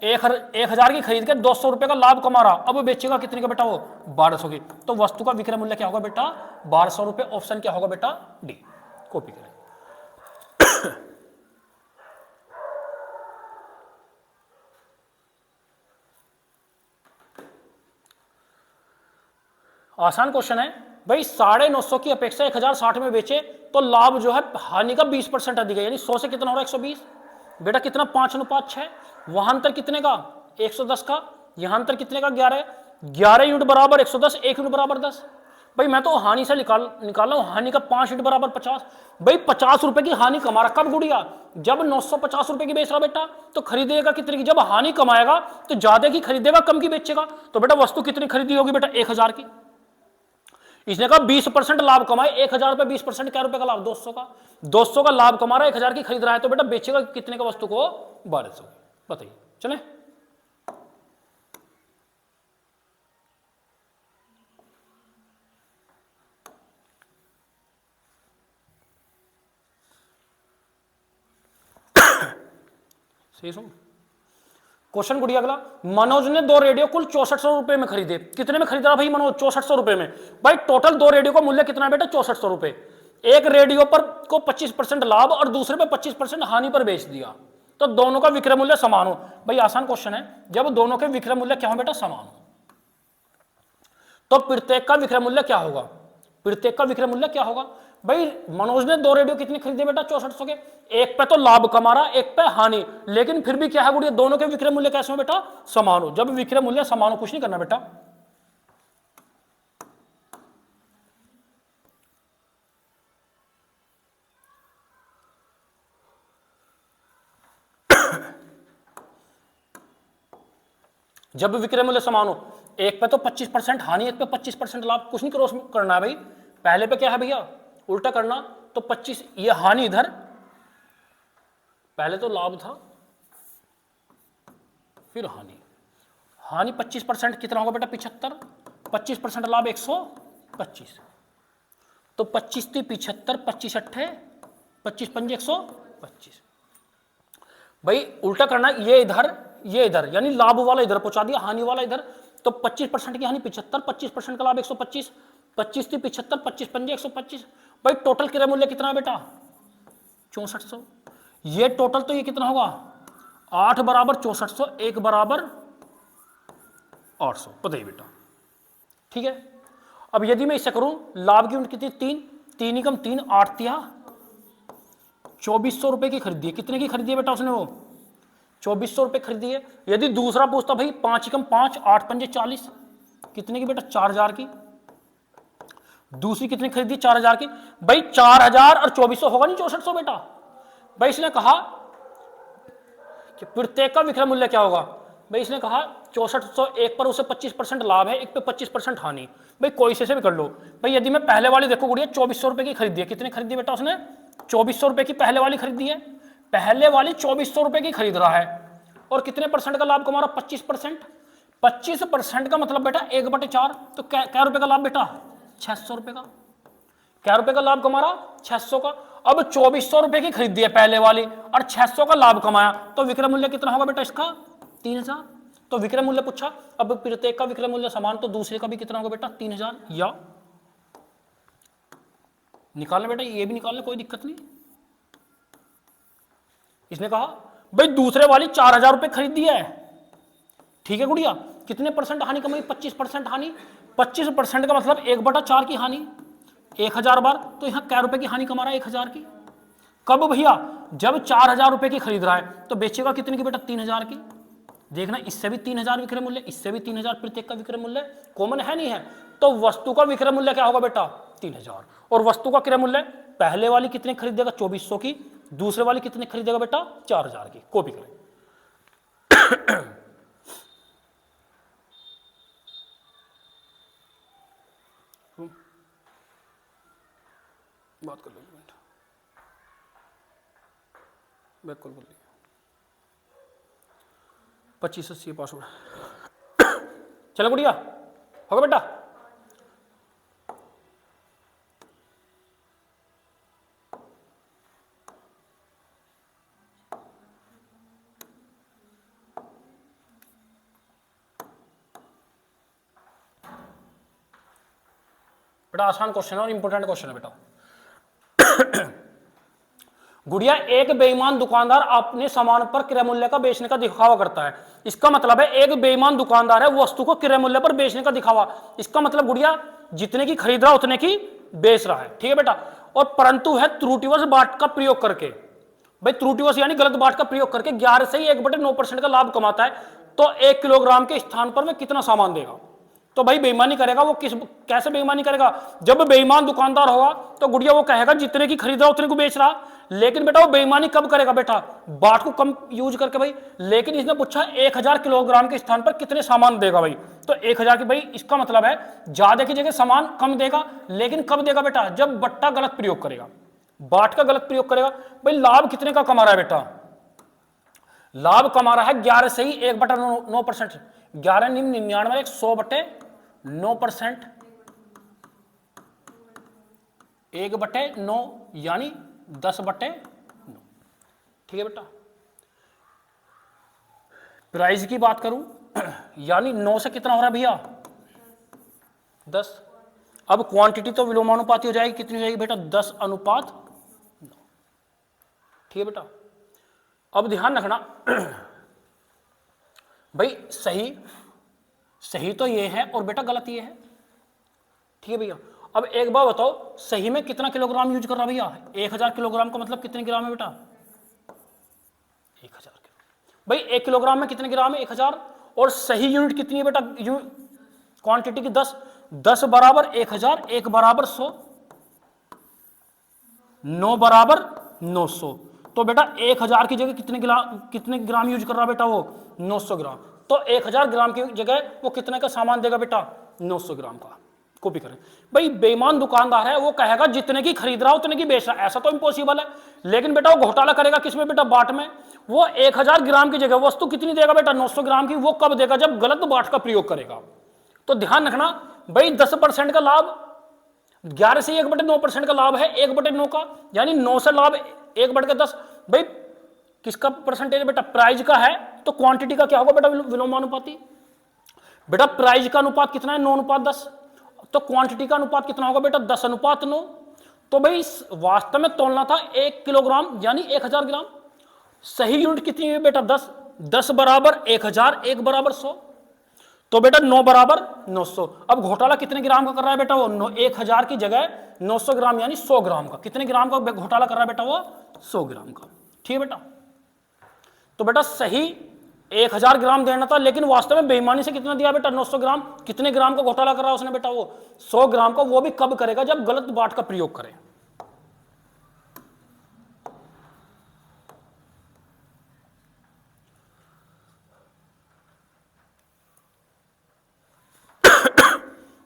1000 की खरीद के 200 रुपए का लाभ कमा रहा, अब बेचेगा कितने का बेटा वो 1200 की, तो वस्तु का विक्रय मूल्य क्या होगा बेटा 1200 रुपए। ऑप्शन क्या होगा बेटा डी। कॉपी करें। आसान क्वेश्चन है भाई, 950 की अपेक्षा 1060 में बेचे तो लाभ जो है हानि का 20% अधिक है, यानी 100 से कितना हो रहा है 120। बेटा कितना 5:6। वहां अंतर कितने का 110 का, यहां अंतर कितने का 11 है, 11 यूनिट बराबर 110, 1 यूनिट बराबर 10। भाई मैं तो हानि से निकाल रहा हूं, हानि का 5 यूनिट बराबर 50। भाई 50 रुपए की हानि कमा रहा, कब गुड़िया? जब 950 रुपए की बेच रहा बेटा, तो खरीदेगा कितने की? जब हानि कमाएगा तो ज्यादा की खरीदेगा, कम की बेचेगा। तो बेटा वस्तु कितनी खरीदी होगी बेटा? 1000 की। इसने कहा 20% लाभ कमाए, 1000 पे 20% क्या रुपए का लाभ? 200 का। 200 का लाभ कमा रहा है, 1000 की खरीद रहा है, तो बेटा बेचेगा कितने का वस्तु को? 1200। बताइए, चले। सही सुन क्वेश्चन गुड़िया अगला। मनोज ने 2 रेडियो कुल 6400 रुपए में खरीदे। कितने में खरीद रहा भाई मनोज? 6400 रुपए में। भाई टोटल 2 रेडियो का मूल्य कितना है बेटा? 6400 रुपए। एक रेडियो पर को 25% लाभ और दूसरे पे 25% हानि पर बेच दिया, तो दोनों का विक्रय मूल्य समान हो। भाई आसान क्वेश्चन है, जब दोनों के विक्रय मूल्य क्या हो बेटा? समान हो, तो प्रत्येक का विक्रय मूल्य क्या होगा? प्रत्येक का विक्रय मूल्य क्या होगा? भाई मनोज ने 2 रेडियो कितने खरीदे बेटा? 6400 के। एक पे तो लाभ कमा रहा, एक पे हानि, लेकिन फिर भी क्या है गुड़िया? दोनों के विक्रय मूल्य कैसे हो बेटा? समान हो। जब विक्रय मूल्य समान हो, कुछ नहीं करना बेटा। जब विक्रय मूल्य समान हो, एक पे तो 25% हानि, एक पे 25% लाभ, कुछ नहीं क्रॉस करना है भाई। पहले पे क्या है भैया? उल्टा करना। तो 25, ये हानि इधर, पहले तो लाभ था फिर हानि। हानि 25% कितना होगा बेटा? 75। 25% लाभ 125, तो 25 थी 75, 25 अट्ठे 25 पंजे 125। भाई उल्टा करना, ये इधर ये इधर, यानी लाभ वाला इधर पहुंचा दिया, हानि वाला इधर। तो 25% की हानि 75, 25% का लाभ 125, 25 थी 75, 25 पंजे 125। भाई टोटल क्रय मूल्य कितना है बेटा? 6400। ये टोटल तो ये कितना होगा? 8 बराबर 6400, 1 बराबर 800। बताइए बेटा, ठीक है। अब यदि मैं इसे करूं, लाभ की यूनिट कितनी? 3, 3 ही कम 3, 8 तिया 2400 रुपए की खरीदी है। कितने की खरीदी है बेटा उसने? वो 2400 रुपए खरीदी है। यदि दूसरा पूछता भाई 5 ही कम 5, 8 पंजे 40, कितने की बेटा? 4000 की। दूसरी कितनी खरीदी? 4000 की। भाई 4000 और 2400 होगा नहीं 6400 बेटा। भाई इसने कहा कि प्रत्येक का विक्रय मूल्य क्या होगा? भाई इसने कहा 6400, एक पर उसे 25% लाभ है, एक पे 25% हानि। भाई कोई से भी कर लो। भाई यदि मैं पहले वाली देखो गुड़िया, 2400 रुपए की खरीदी है। कितनी खरीदी बेटा उसने? 2400 रुपए की पहले वाली खरीदी है। पहले वाली 2400 रुपए की खरीद रहा है, और कितने परसेंट का लाभ कमा रहा? 25%। 25% का मतलब बेटा 1/4, तो क्या रुपए का लाभ बेटा? 600 रुपए का। क्या रुपए का लाभ कमा रहा? 600 का। अब 2400 रुपए की खरीदी है पहले वाली, और 600 का लाभ कमाया, तो विक्रय मूल्य कितना होगा बेटा इसका? 3000। तो विक्रय मूल्य पूछा, अब प्रत्येक का विक्रय मूल्य समान, तो दूसरे का भी कितना होगा बेटा? 3000। या निकालना बेटा, ये भी निकालना, कोई दिक्कत नहीं। इसने कहा भाई दूसरे वाली 4000 रुपए खरीदी है, ठीक है गुड़िया। कितने परसेंट हानि कमाई? 25% हानि। 25% का मतलब 1/4 की हानि, 1000 बार, तो यहां क्या रुपए की हानि कमा रहा है? 1000 की। कब भैया? जब 4000 रुपए की खरीद रहा है, तो बेचेगा कितने की बेटा? 3000 की। देखना, इससे भी 3000 विक्रय मूल्य, इससे भी 3000, प्रत्येक का विक्रय मूल्य कॉमन है नहीं है, तो वस्तु का विक्रय मूल्य क्या होगा बेटा? 3000। और वस्तु का क्रय मूल्य पहले वाली कितने खरीदेगा? 2400 की। दूसरे वाली कितने खरीदेगा बेटा? 4000 की। कॉपी करें। बात कर लो बेटा, बैक कॉल कर लिया। 2580 पासवर्ड। चलो गुड़िया, होगा बेटा? बेटा आसान क्वेश्चन है और इंपॉर्टेंट क्वेश्चन है बेटा। गुड़िया, एक बेईमान दुकानदार अपने सामान पर क्रय मूल्य का बेचने का दिखावा करता है। इसका मतलब है एक बेईमान दुकानदार है, वस्तु को क्रय मूल्य पर बेचने का दिखावा। इसका मतलब गुड़िया जितने की खरीद रहा उतने की बेच रहा है, ठीक है बेटा। और परंतु है त्रुटिवश बाट का प्रयोग करके। भाई त्रुटिवश यानी गलत बाट का प्रयोग करके 11 से ही 1/9% का लाभ कमाता है, तो 1 किलोग्राम के स्थान पर वह कितना सामान देगा? तो भाई बेईमानी करेगा वो कैसे बेईमानी करेगा? जब बेईमान दुकानदार होगा तो गुड़िया वो कहेगा जितने की खरीद रहा उतने को बेच रहा, लेकिन बेटा वो बेईमानी कब करेगा बेटा? बाट को कम यूज करके भाई। लेकिन इसने पूछा 1000 किलोग्राम के स्थान पर कितने सामान देगा भाई, तो 1000 की भाई इसका मतलब है ज्यादा की जगह सामान कम देगा, लेकिन कब देगा बेटा? जब बट्टा गलत प्रयोग करेगा, बाट का गलत प्रयोग करेगा। भाई लाभ कितने का कमा रहा है बेटा? लाभ कमा रहा है 11 से ही 1/9%, 11 99 100/9%, 1/9 यानी 10/9। ठीक है बेटा। प्राइस की बात करूं यानी 9 से कितना हो रहा है भैया? 10। अब क्वांटिटी तो विलोमानुपाती हो जाएगी, कितनी हो जाएगी बेटा? 10:9। ठीक है बेटा। अब ध्यान रखना भाई सही तो ये है और बेटा गलत ये है। ठीक है भैया। अब एक बार बताओ, सही में कितना किलोग्राम यूज कर रहा भैया? 1000 किलोग्राम का मतलब कितने ग्राम है बेटा? 1000 किलो। भाई 1 किलोग्राम में कितने ग्राम है? 1000। और सही यूनिट कितनी है बेटा? क्वांटिटी की 10। 10 बराबर 1000, 1 बराबर 100, 9 बराबर 900। तो बेटा 1000 की जगह कितने ग्राम यूज कर रहा बेटा वो? 900 ग्राम। तो 1000 ग्राम की जगह वो कितने का सामान देगा बेटा? 900 ग्राम का। कॉपी करें भाई। बेईमान दुकानदार है, वो कहेगा जितने की खरीद रहा उतने की बेच रहा, ऐसा तो इम्पॉसिबल है। लेकिन बेटा वो घोटाला करेगा किसमें बेटा? बाट में। वो 1000 ग्राम की जगह वस्तु कितनी देगा बेटा? 900 ग्राम की। वो कब देगा? जब गलत बाट का प्रयोग करेगा। तो ध्यान रखना भाई, 10% का लाभ, 11 से 1/9% का लाभ है 1/9 का, यानी 9 से लाभ 1/10। भाई किसका परसेंटेज बेटा? प्राइज का है। तो क्वांटिटी का क्या होगा बेटा? विलोमानुपाती। बेटा प्राइज का अनुपात कितना है? 9:10। तो क्वांटिटी का अनुपात कितना होगा बेटा? 10:9। तो भाई वास्तव में तोलना था 1 किलोग्राम यानी 1000 ग्राम। सही यूनिट कितनी है बेटा? 10। 10 बराबर 1000, 1 बराबर 100। तो बेटा 9 बराबर 900। अब घोटाला कितने ग्राम का कर रहा है बेटा वो? 1000 की जगह 900 ग्राम यानी 100 ग्राम का। कितने ग्राम का घोटाला कर रहा है बेटा वो? 100 ग्राम का। ठीक है बेटा। तो बेटा सही 1000 ग्राम देना था, लेकिन वास्तव में बेईमानी से कितना दिया बेटा? 900 ग्राम। कितने ग्राम का घोटाला कर रहा है उसने बेटा वो? 100 ग्राम का। वो भी कब करेगा? जब गलत बाट का प्रयोग करे।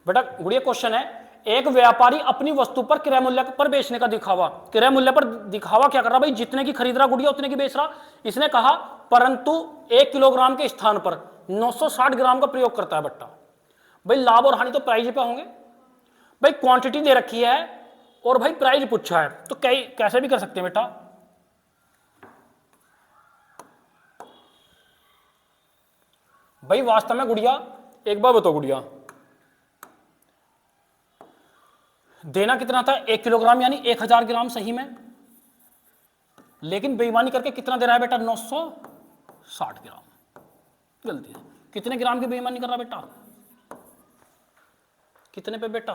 बेटा गुड़िया क्वेश्चन है, एक व्यापारी अपनी वस्तु पर क्रय मूल्य पर बेचने का दिखावा, क्रय मूल्य पर दिखावा क्या कर रहा? भाई जितने की खरीद रहा गुड़िया उतने की बेच रहा। इसने कहा परंतु 1 किलोग्राम के स्थान पर 960 ग्राम का प्रयोग करता है बट्टा। भाई लाभ और हानि तो प्राइज पे होंगे। भाई क्वांटिटी दे रखी है और भाई प्राइज पूछा है, तो कैसे भी कर सकते हैं बेटा। भाई वास्तव में गुड़िया एक बार बताओ, गुड़िया देना कितना था? 1 किलोग्राम यानी 1000 ग्राम सही में, लेकिन बेईमानी करके कितना दे रहा है बेटा? 960 ग्राम। गलती है। कितने ग्राम की बेईमानी कर रहा बेटा? कितने पे बेटा?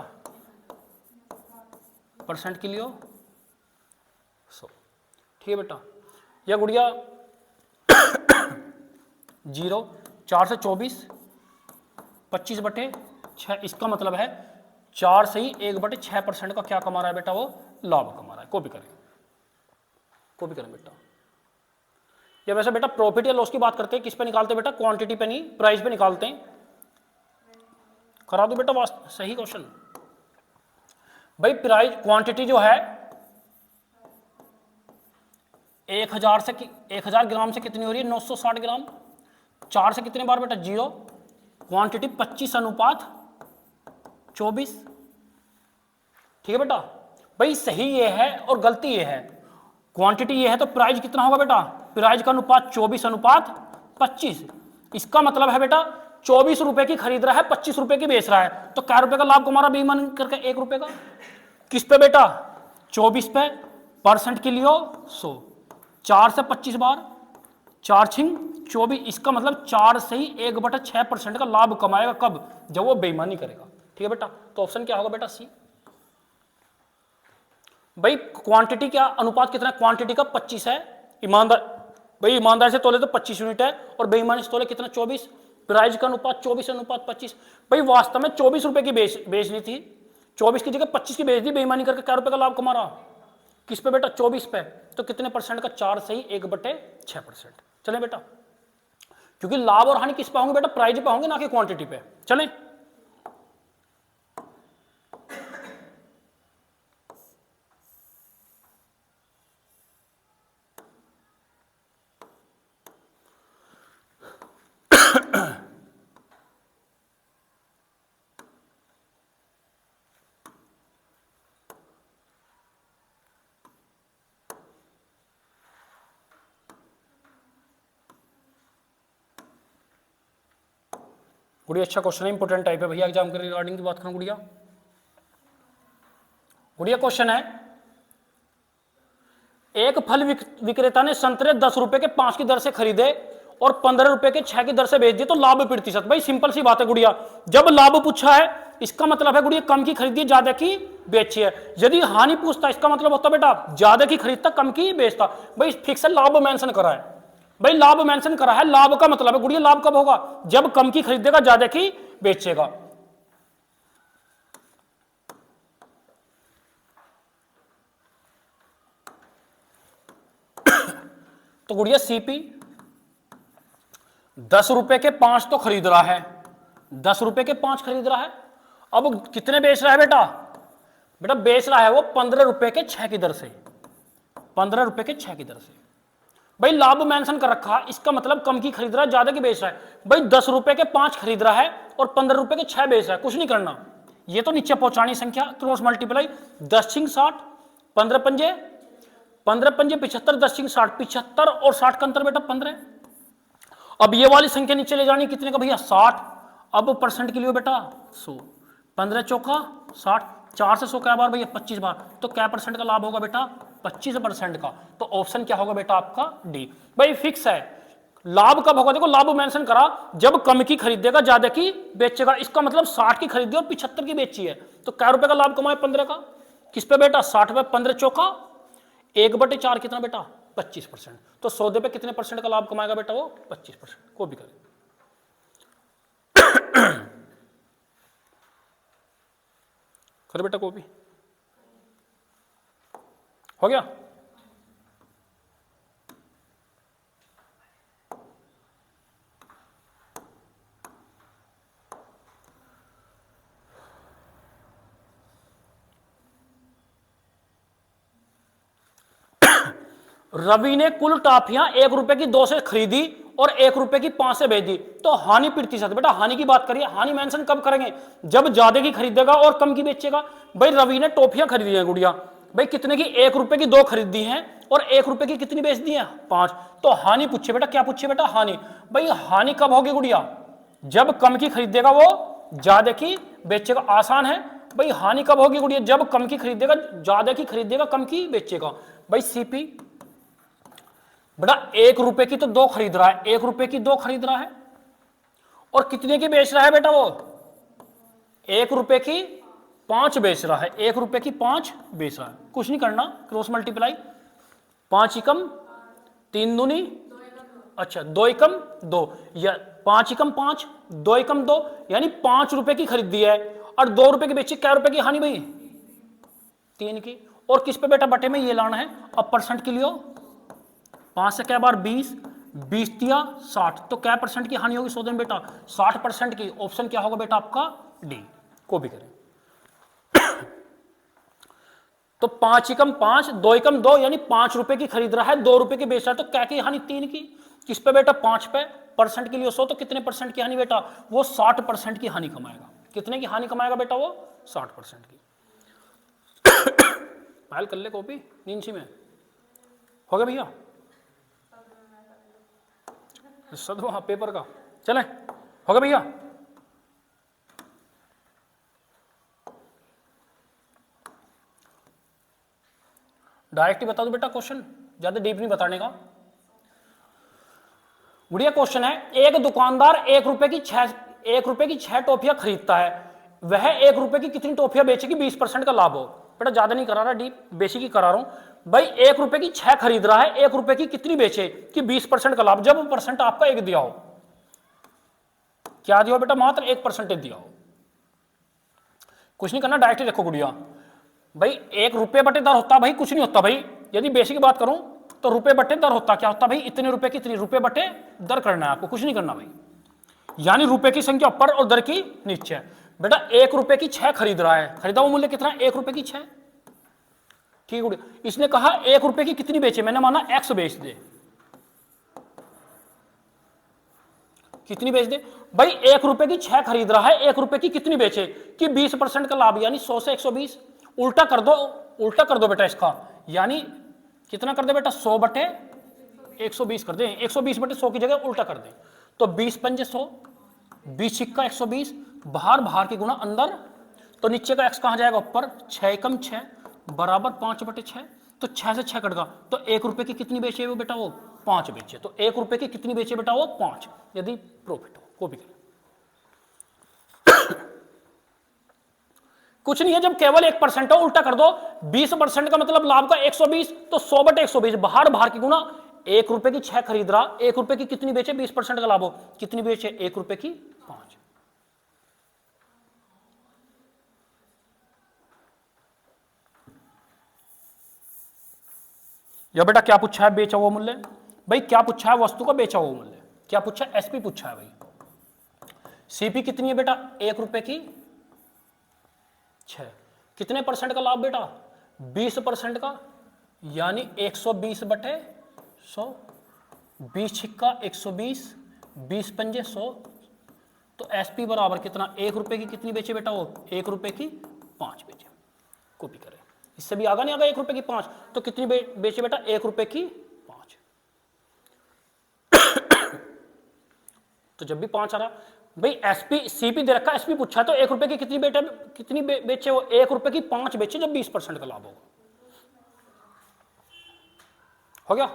परसेंट के लिए 100। ठीक है बेटा। या गुड़िया 0, 4 से 24, 25/6। इसका मतलब है 4 से ही 1/6% का क्या कमा रहा है बेटा? वो लाभ कमा रहा है। कॉपी करें बेटा। या वैसे बेटा प्रॉफिट या लॉस की बात करते हैं, किस पे निकालते हैं बेटा? क्वांटिटी पे नहीं, प्राइस पे निकालते हैं। करा दो बेटा सही क्वेश्चन। भाई प्राइस क्वांटिटी जो है 1000 ग्राम से कितनी हो रही है? 960 ग्राम। 4 से कितने बार बेटा? 0। क्वांटिटी 25/24। ठीक है बेटा। भाई सही ये है और गलती ये है। क्वांटिटी ये है तो प्राइस कितना होगा बेटा? प्राइस का अनुपात 24/25। इसका मतलब है बेटा 24 रुपए की खरीद रहा है, 25 रुपए की बेच रहा है, तो क्या रुपए का लाभ कमा रहा बेईमानी करके? 1 रुपए का। किस पे बेटा? 24 पे। परसेंट के लिए 100। 4 से 25 बार, 4 छिंग 24। इसका मतलब 4 से ही 1/6% का लाभ कमाएगा। कब? जब वो बेईमानी करेगा। ठीक है बेटा। तो ऑप्शन क्या होगा बेटा? सी। भाई क्वांटिटी क्या अनुपात कितना है? क्वांटिटी का 25 है। ईमानदार भाई ईमानदार से तोले तो 25 यूनिट है, और बेईमानी से तोले कितना? 24। प्राइस का अनुपात 24:25। भाई वास्तव में 24 रुपए की बेच ली थी, 24 की जगह 25 की बेच दी, बेईमानी करके क्या रुपए का लाभ कमा रहा? किस पे बेटा? 24 पे। तो कितने परसेंट का? 4 सही 1/6%। चले बेटा, क्योंकि लाभ और हानि किस पे होंगे बेटा? प्राइस पे होंगे, ना कि क्वांटिटी पे। चलें, गुड़िया अच्छा क्वेश्चन है, इंपोर्टेंट टाइप है भैया एग्जाम के रिगार्डिंग की बात करूं गुड़िया। गुड़िया क्वेश्चन है, एक फल विक्रेता ने संतरे 10 रुपए के 5 की दर से खरीदे और 15 रुपए के 6 की दर से बेच दिए, तो लाभ प्रतिशत। भाई सिंपल सी बात है गुड़िया, जब लाभ पूछा है इसका मतलब है गुड़िया कम की खरीदी है, ज्यादा की बेची है। यदि हानि पूछता इसका मतलब होता बेटा ज्यादा की खरीदता कम की बेचता। भाई फिक्स है, लाभ मेंशन करा है, भाई लाभ मेंशन करा है, लाभ का मतलब है गुड़िया लाभ कब होगा? जब कम की खरीदेगा ज्यादा की बेचेगा। तो गुड़िया सीपी 10 रुपए के 5 तो खरीद रहा है, 10 रुपए के 5 खरीद रहा है। अब कितने बेच रहा है बेटा? बेटा बेच रहा है वो 15 रुपए के 6 की दर से, 15 रुपए के 6 की दर से। भाई लाभ मेंशन कर रखा, इसका मतलब कम की खरीद रहा है, ज्यादा की बेच रहा है। भाई 10 रुपए के 5 खरीद रहा है और 15 रुपए के 6 बेच रहा है, कुछ नहीं करना, ये तो नीचे पहुंचानी संख्या, क्रॉस मल्टीप्लाई। 10 छिंग 60, 15 पंजे 75, 10 छिंग 60, 75 और 60 का अंतर बेटा 15। अब ये वाली संख्या नीचे ले जानी, कितने का भैया? 60। अब परसेंट के लिए बेटा 100, 15 चौका 60, 4 से 100 क्या बार भैया? 25 बार। तो क्या परसेंट का लाभ होगा बेटा? 25% का। तो ऑप्शन क्या होगा बेटा आपका? डी। भाई फिक्स है, लाभ कब होगा? देखो लाभ मेंशन करा, जब कम की खरीदेगा ज्यादा की बेचेगा। इसका मतलब 60 की खरीदी और 75 की बेची है, तो क्या रुपए का लाभ कमाए? 15 का। किस पे बेटा? 60 पे 15 चौका 1/4 कितना बेटा? 25%। तो सौदे पे कितने परसेंट का लाभ कमाएगा बेटा? वो 25%। को भी करें, कर बेटा कॉपी हो गया। रवि ने कुल टॉफियां 1 रुपए की 2 से खरीदी और 1 रुपए की 5 से बेच दी, तो हानि प्रतिशत। बेटा हानि की बात करिए, हानि मेंशन कब करेंगे? जब ज्यादा की खरीदेगा और कम की बेचेगा। भाई रवि ने टॉफियां खरीदी हैं गुड़िया, भाई कितने की? 1 रुपए की 2 खरीद दी हैं और 1 रुपए की कितनी बेच दी है? 5। तो हानि पूछे बेटा, क्या पूछे बेटा? हानि। भाई हानि कब होगी गुड़िया? जब कम की खरीदेगा वो ज्यादा की बेचेगा। आसान है भाई, हानि कब होगी गुड़िया? जब कम की खरीदेगा ज्यादा की खरीदेगा, कम की बेचेगा। भाई सीपी बेटा 1 रुपए की तो 2 खरीद रहा है, 1 रुपए की 2 खरीद रहा है और कितने की बेच रहा है बेटा? वो 1 रुपए की 5 बेच रहा है, 1 रुपए की 5 बेच रहा है। कुछ नहीं करना, क्रॉस मल्टीप्लाई। 5 एकम 3 दूनी, अच्छा 2 एकम 2, या 5 एकम 5, 2 एकम 2, यानी 5 रुपए की खरीदी है और 2 रुपए की बेची। क्या रुपए की हानि भाई? 3 की। और किस पे बेटा? बटे में ये लाना है। अब परसेंट के लिए 5 से क्या बार? 20, 20 दिया 60, तो क्या परसेंट की हानि होगी सौदे में बेटा? 60% की। ऑप्शन क्या होगा बेटा आपका? डी। को भी करें तो 5 एकम 5, 2 एकम 2, यानी 5 रुपए की खरीद रहा है, 2 रुपए की बेच रहा है, तो क्या की हानि? 3 की। किस पे बेटा? 5 पे। परसेंट के लिए 100, तो कितने परसेंट की हानि बेटा? वो 60% की हानि कमाएगा। कितने की हानि कमाएगा बेटा? वो 60% की। पहल कर ले कॉपी नींची में। हो गया भैया? सदवा हाँ पेपर का। चले, हो गया भैया? डायरेक्ट ही बता दो बेटा क्वेश्चन, ज्यादा डीप नहीं बताने का। बढ़िया क्वेश्चन है, एक दुकानदार 1 रुपए की 6 टॉफियां खरीदता है, वह 1 रुपए की कितनी टॉफियां बेचेगी? 20% का लाभ हो। बेटा ज्यादा नहीं करा रहा, डीप बेसिक ही करा रहा हूं। भाई 1 रुपए की 6 खरीद रहा है, 1 रुपए की कितनी बेचे कि 20% का लाभ, जब परसेंट आपका 1 दिया हो। क्या दिया हो बेटा, मात्र 1% दिया हो। कुछ नहीं करना, डायरेक्ट देखो गुड़िया, भाई 1 रुपये बटे दर होता भाई, कुछ नहीं होता भाई। यदि बेसिक बात करूं तो रुपए बटे दर होता, क्या होता भाई, इतने रुपए की इतनी, रुपए बटे दर करना है आपको, कुछ नहीं करना भाई। यानी रुपए की संख्या ऊपर और दर की नीचे है। बेटा 1 रुपए की 6 खरीद रहा है, खरीदा हुआ मूल्य कितना, 1 रुपए की 6। ठीक है, इसने कहा 1 रुपए की कितनी बेचे, मैंने माना x बेच दे, कितनी बेच दे भाई, 1 रुपए की 6 खरीद रहा है, 1 रुपए की कितनी बेचे कि 20% का लाभ, यानी 100 से 120। उल्टा कर दो, उल्टा कर दो बेटा इसका, यानी कितना कर दे बेटा, 100 बटे 120 कर दे, 120 बटे 100 की जगह उल्टा कर दे, तो 20 पंजे 100, 20 छिक्का 120, बाहर बाहर की गुना अंदर, तो नीचे का x कहां जाएगा, ऊपर, 6 एकम 6 बराबर 5 बटे 6, तो 6 से 6 कट गया, तो 1 रुपए की कितनी बेचे वो बेटा, वो 5 बेचे, तो 1 रुपए की कितनी बेचे बेटा, वो 5, यदि प्रॉफिट हो। कॉपी करें, कुछ नहीं है, जब केवल 1% हो उल्टा कर दो, 20% का मतलब लाभ का 120, तो 100 बटे 120, बाहर बाहर की गुना, 1 रुपए की 6 खरीद रहा, 1 रुपए की कितनी बेचे, 20% का लाभ हो, कितनी बेचे, 1 रुपए की 5। या बेटा क्या पूछा है, बेचा हुआ मूल्य, भाई क्या पूछा है, वस्तु का बेचा हुआ मूल्य, क्या पूछा है, एसपी पूछा है भाई। सीपी कितनी है बेटा, 1 रुपए की 6, कितने परसेंट का लाभ बेटा, 20% का, यानी 120 बटे 100, 20 छिक्का 120, 20 पंजे 100, तो एसपी बराबर कितना, 1 रुपए की कितनी बेचे बेटा, वो 1 रुपए की 5 बेचे। कॉपी करें, इससे भी आगा नहीं आगा, 1 रुपए की 5, तो कितनी बेचे बेटा, 1 रुपए की 5। तो जब भी 5 आ रहा भाई, एसपी सीपी दे रखा, एसपी पूछा, तो 1 रुपए की कितनी बेचे वो, 1 रुपए की 5 बेचे, जब 20% का लाभ होगा। हो गया,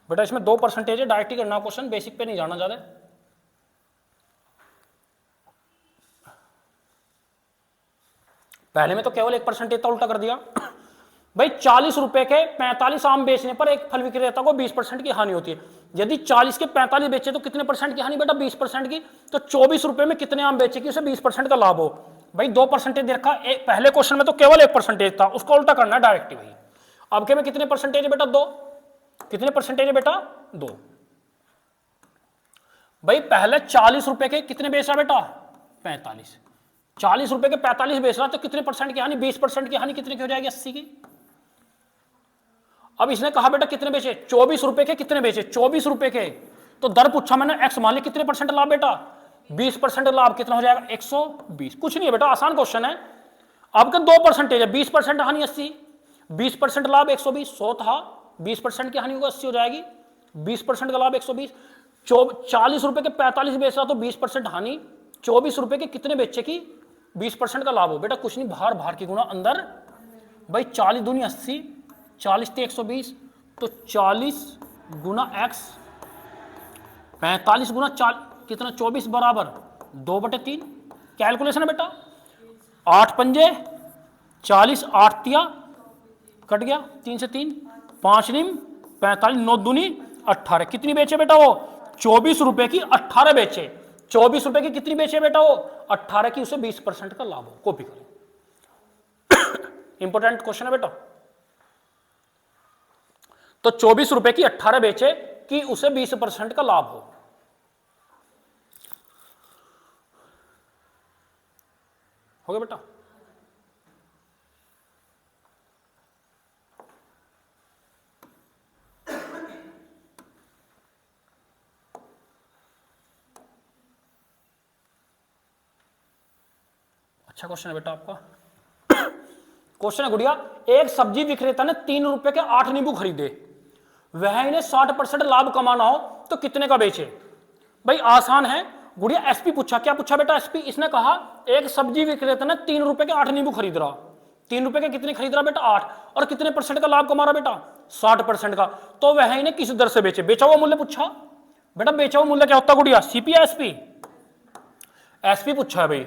बेटा इसमें 2% है, डायरेक्ट ही करना क्वेश्चन, बेसिक पे नहीं जाना ज्यादा। पहले में तो केवल 1% था, उल्टा कर दिया भाई। 40 रुपए के 45 आम बेचने पर एक फल विक्रेता को 20% की हानि होती है। यदि 40 के 45 बेचे तो कितने परसेंट की हानि बेटा, 20% की, तो 24 रुपए में कितने आम बेचे कि उसे 20% का लाभ हो। भाई 2% दे रखा, पहले क्वेश्चन में तो केवल 1% था, उसको उल्टा करना है डायरेक्ट भाई। अब के में कितने परसेंटेज है बेटा, 2, कितने परसेंटेज है बेटा, 2। भाई पहले 40 रुपए के कितने बेच रहा बेटा, 45, 40 रुपए के 45 बेच रहा, तो कितने परसेंट की हानि, 20% की हानि कितने की हो जाएगी, 80 की। अब इसने कहा बेटा कितने बेचे, 24 रुपए के कितने बेचे, 24 रुपए के, तो दर पूछा मैंने, एक्स मान ली, कितने परसेंट लाभ बेटा, 20% लाभ, कितना हो जाएगा, 120। कुछ नहीं है बेटा, आसान क्वेश्चन है। आपका 2% है, 20% हानि 80, 20% लाभ 120, 100 था, 20% की हानि होगा 80 हो जाएगी, 20% का लाभ 120, 40 रुपए के 45 बेच रहा, तो 20% हानि, 24 रुपए के कितने बेचे की 20% का लाभ हो। बेटा कुछ नहीं, बाहर बाहर की गुना अंदर, भाई 40 दूनी 80, 40 थे 120, तो 40 गुना x, 45 गुना 40 कितना, 24 बराबर 2/3। कैलकुलेशन है बेटा, 8 पंजे 40, 8 तिया कट गया, 3 से 3, 5 निम 45, 9 दूनी 18, कितनी बेचे बेटा वो, 24 रुपए की 18 बेचे, 24 रुपए की कितनी बेचे बेटा वो, 18 की, उसे 20% का लाभ हो। कॉपी करें, इंपॉर्टेंट क्वेश्चन है बेटा। तो 24 रुपए की 18 बेचे कि उसे 20% का लाभ हो। हो गया बेटा, अच्छा क्वेश्चन है बेटा आपका। क्वेश्चन है गुड़िया, एक सब्जी विक्रेता ने 3 रुपए के 8 नींबू खरीदे, वह इन्हें 60% लाभ कमाना हो तो कितने का बेचे। भाई आसान है गुड़िया, एसपी पूछा, क्या पूछा बेटा, एसपी। इसने कहा एक सब्जी विक्रेता ने 3 रुपए के 8 नींबू खरीद रहा, 3 रुपए के कितने खरीद रहा बेटा, 8, और कितने परसेंट का लाभ कमा रहा बेटा, 60% का, तो वह इन्हें किस दर से बेचे। बेचा हुआ मूल्य पूछा बेटा, बेचा हुआ मूल्य क्या होता गुड़िया, सीपी या एसपी, एसपी पूछा है भाई।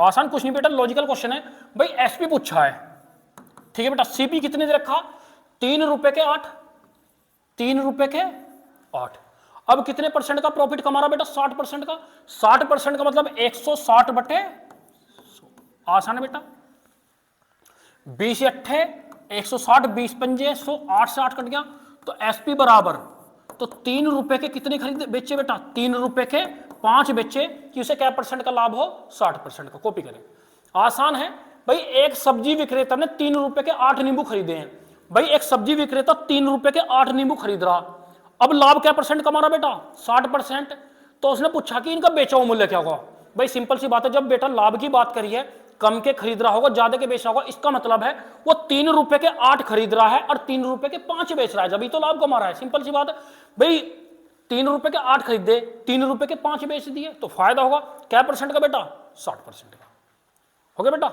आसान कुछ नहीं बेटा, लॉजिकल क्वेश्चन है भाई। एसपी पूछा है, ठीक है बेटा। सीपी कितने दे रखा, 3 रुपए के 8, 3 रुपए के 8। अब कितने परसेंट का प्रॉफिट कमा रहा बेटा, 60% का। 60% का मतलब 160 बटे 100। आसान है बेटा। 20 अट्ठे 160, 20 पंजे 100, 8 से 8 कट गया, तो एसपी बराबर, तो 3 रुपए के कितने खरीदे बेचे बेटा, 3 रुपए के 5 बेचे, कि उसे क्या परसेंट का लाभ हो, 60% का। कॉपी करें, आसान है भाई। एक सब्जी विक्रेता ने 3 रुपए के 8 नींबू खरीदे हैं भाई। एक सब्जी विक्रेता 3 रुपए के 8 नींबू खरीद रहा, अब लाभ क्या परसेंट कमा रहा बेटा, 60%। तो उसने पूछा कि इनका बेचा हुआ मूल्य क्या होगा। भाई सिंपल सी बात है, जब बेटा लाभ की बात करी है, कम के खरीद रहा होगा, ज्यादा के बेच रहा होगा, इसका मतलब है वो 3 रुपए के 8 खरीद रहा है और 3 रुपए के 5 बेच रहा है, जब तो लाभ कमा रहा है। सिंपल सी बात है भाई, 3 रुपए के 8 खरीदे, 3 रुपए के 5 बेच दिए, तो फायदा होगा क्या परसेंट का बेटा, 60% का। हो गया बेटा।